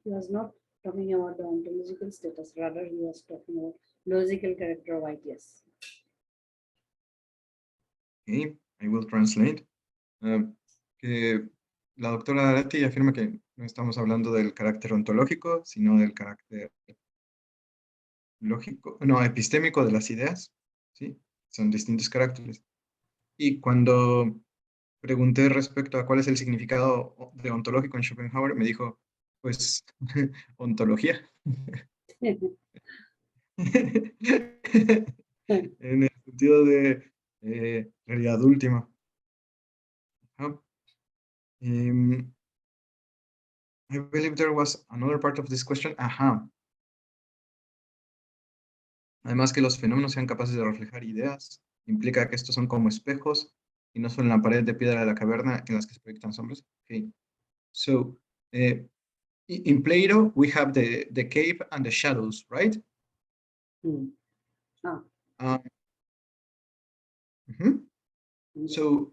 he was not talking about the ontological status, rather he was talking about logical character of ideas. Okay, I will translate. Que la doctora Arati afirma que no estamos hablando del carácter ontológico, sino del carácter lógico, no, epistémico de las ideas, ¿sí? Son distintos caracteres. Y cuando pregunté respecto a cuál es el significado de ontológico en Schopenhauer, me dijo, pues, ontología. En el sentido de realidad última. I believe there was another part of this question. Además que los fenómenos sean capaces de reflejar ideas, implica que estos son como espejos y no solo en la pared de piedra de la caverna en las que se proyectan sombras. Okay. So, in Plato, we have the cave and the shadows, right? So,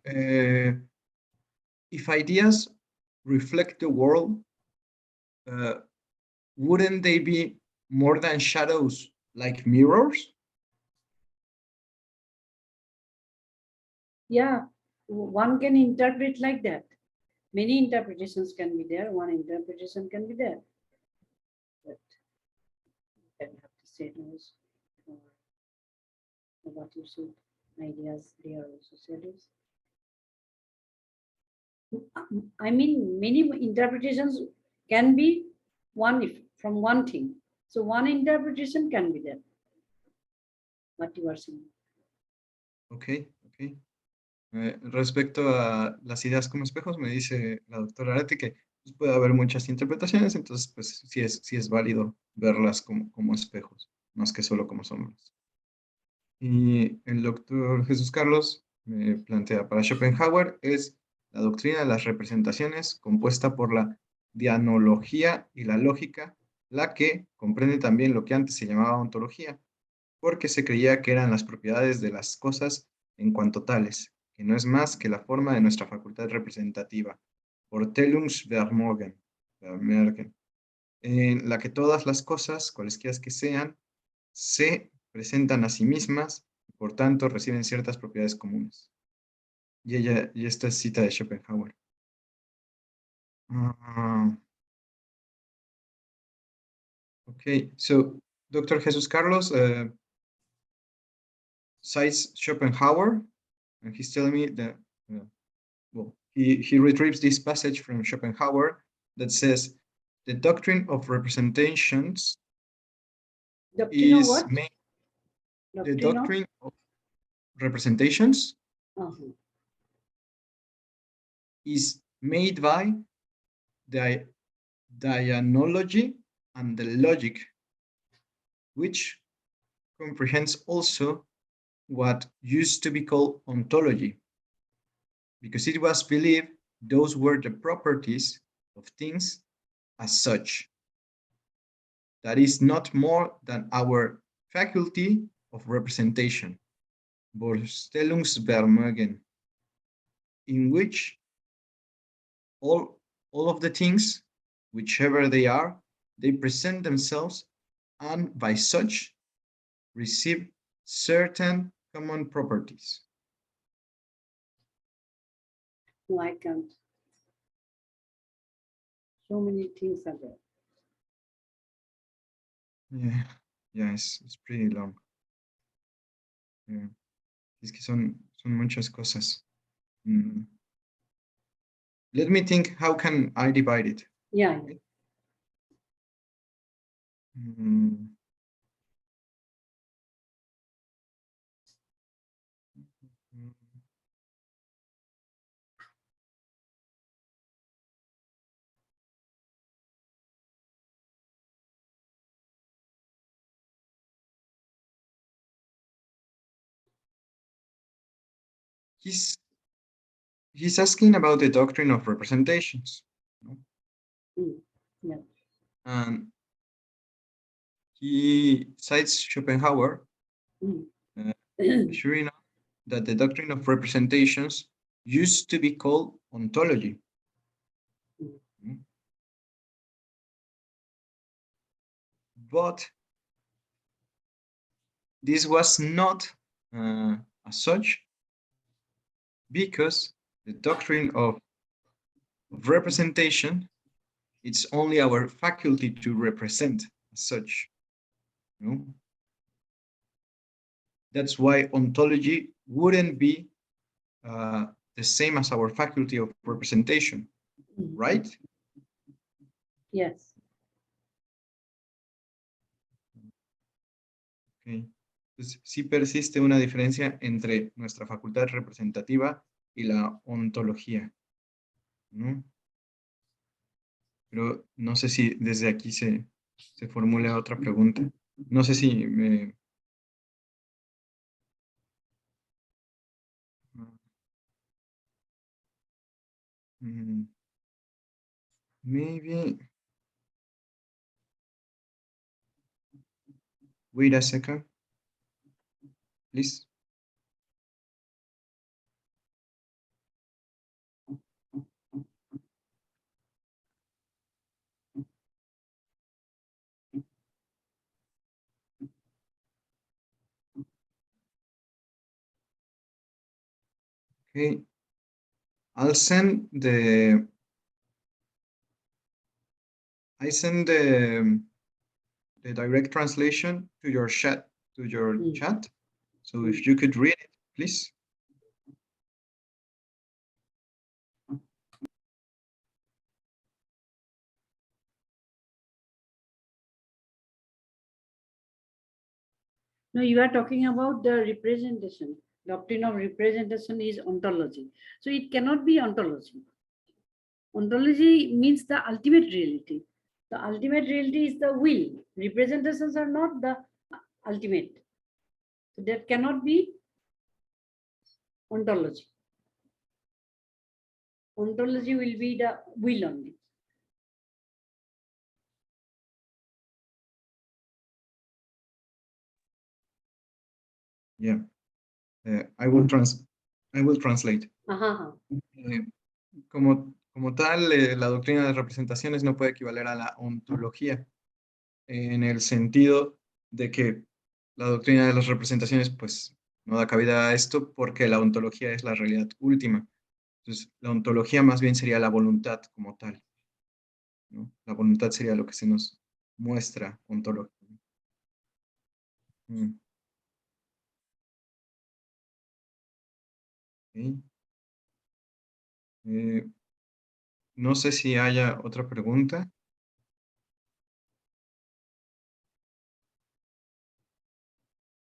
if ideas reflect the world, wouldn't they be more than shadows, like mirrors? Yeah, one can interpret like that. Many interpretations can be there. One interpretation can be there. But you have to say those what you said. Ideas, they are also shadows. I mean, many interpretations can be from one thing. So one interpretation can be there. What you are saying. Okay. Respecto a las ideas como espejos, me dice la doctora Arati que pues, puede haber muchas interpretaciones, entonces pues sí es válido verlas como espejos, más que solo como sombras. Y el doctor Jesús Carlos me plantea, para Schopenhauer es la doctrina de las representaciones compuesta por la dianología y la lógica, la que comprende también lo que antes se llamaba ontología, porque se creía que eran las propiedades de las cosas en cuanto tales, que no es más que la forma de nuestra facultad representativa, Vorstellungsvermögen, en la que todas las cosas, cualesquiera que sean, se presentan a sí mismas y por tanto reciben ciertas propiedades comunes. Y esta es cita de Schopenhauer. Okay, so Dr. Jesus Carlos cites Schopenhauer, and he's telling me that, he retrieves this passage from Schopenhauer that says, the doctrine of representations is made. The doctrine of representations is made by the dianology and the logic, which comprehends also what used to be called ontology, because it was believed those were the properties of things as such. That is not more than our faculty of representation, Vorstellungsvermögen, in which all of the things, whichever they are, they present themselves and by such receive certain common properties. No, I can't. So many things are there. Yeah, it's pretty long. Yeah. Es que son muchas cosas. Let me think, how can I divide it? Yeah. He's asking about the doctrine of representations. No? Yeah. And he cites Schopenhauer, assuring us that the doctrine of representations used to be called ontology. But this was not as such, because the doctrine of representation, it's only our faculty to represent as such. No? That's why ontology wouldn't be the same as our faculty of representation, right? Yes. Okay. Entonces, sí persiste una diferencia entre nuestra facultad representativa y la ontología, ¿no? Pero no sé si desde aquí se formule otra pregunta. No sé si me... Maybe... Wait a second, please. Okay. I send the direct translation to your chat, chat. So if you could read it, please. No, you are talking about the representation. Doctrine of representation is ontology. So it cannot be ontology. Ontology means the ultimate reality. The ultimate reality is the will. Representations are not the ultimate. So that cannot be ontology. Ontology will be the will only. Yeah, I will translate. Como tal, la doctrina de representaciones no puede equivaler a la ontología, en el sentido de que la doctrina de las representaciones pues no da cabida a esto porque la ontología es la realidad última. Entonces, la ontología más bien sería la voluntad como tal, ¿no? La voluntad sería lo que se nos muestra ontológico. Okay. No sé si haya otra pregunta.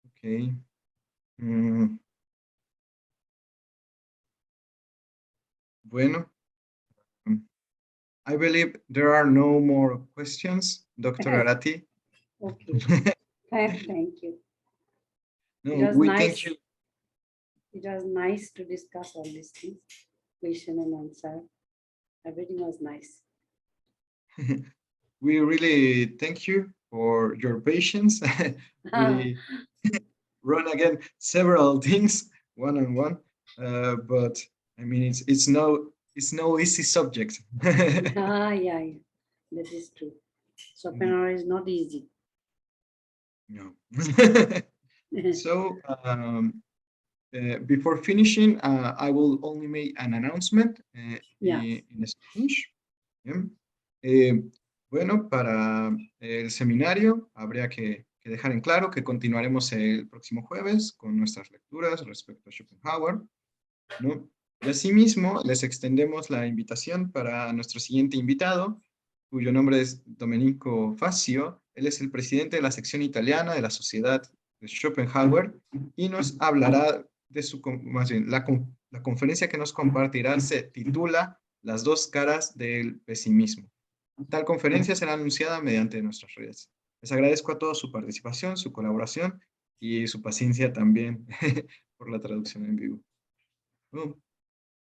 Ok. Bueno. I believe there are no more questions, Dr. Arati. Okay. Thank you. No, we thank you. It was nice to discuss all these things, question and answer. Everything was nice. We really thank you for your patience. We run again several things one-on-one, but I mean it's no easy subject. Yeah, that is true. Schopenhauer is not easy. No. So before finishing, I will only make an announcement in Spanish. Bueno, para el seminario habría que dejar en claro que continuaremos el próximo jueves con nuestras lecturas respecto a Schopenhauer, ¿no? Y asimismo les extendemos la invitación para nuestro siguiente invitado, cuyo nombre es Domenico Facio. Él es el presidente de la sección italiana de la Sociedad de Schopenhauer y nos hablará más bien, la conferencia que nos compartirá se titula Las dos caras del pesimismo. Tal conferencia será anunciada mediante nuestras redes. Les agradezco a todos su participación, su colaboración y su paciencia también por la traducción en vivo. Well,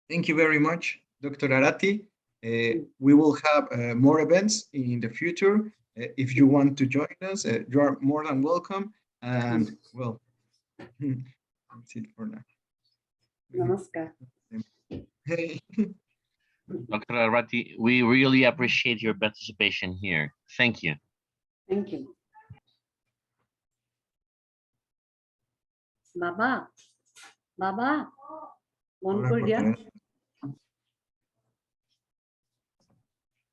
thank you very much, Dr. Arati. We will have more events in the future. If you want to join us, you are more than welcome. And well, that's it for now. Namaskar. Hey. Dr. Arati, we really appreciate your participation here. Thank you. Thank you. Baba. One Hola, Korea. Cortana.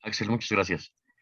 Axel, muchas gracias.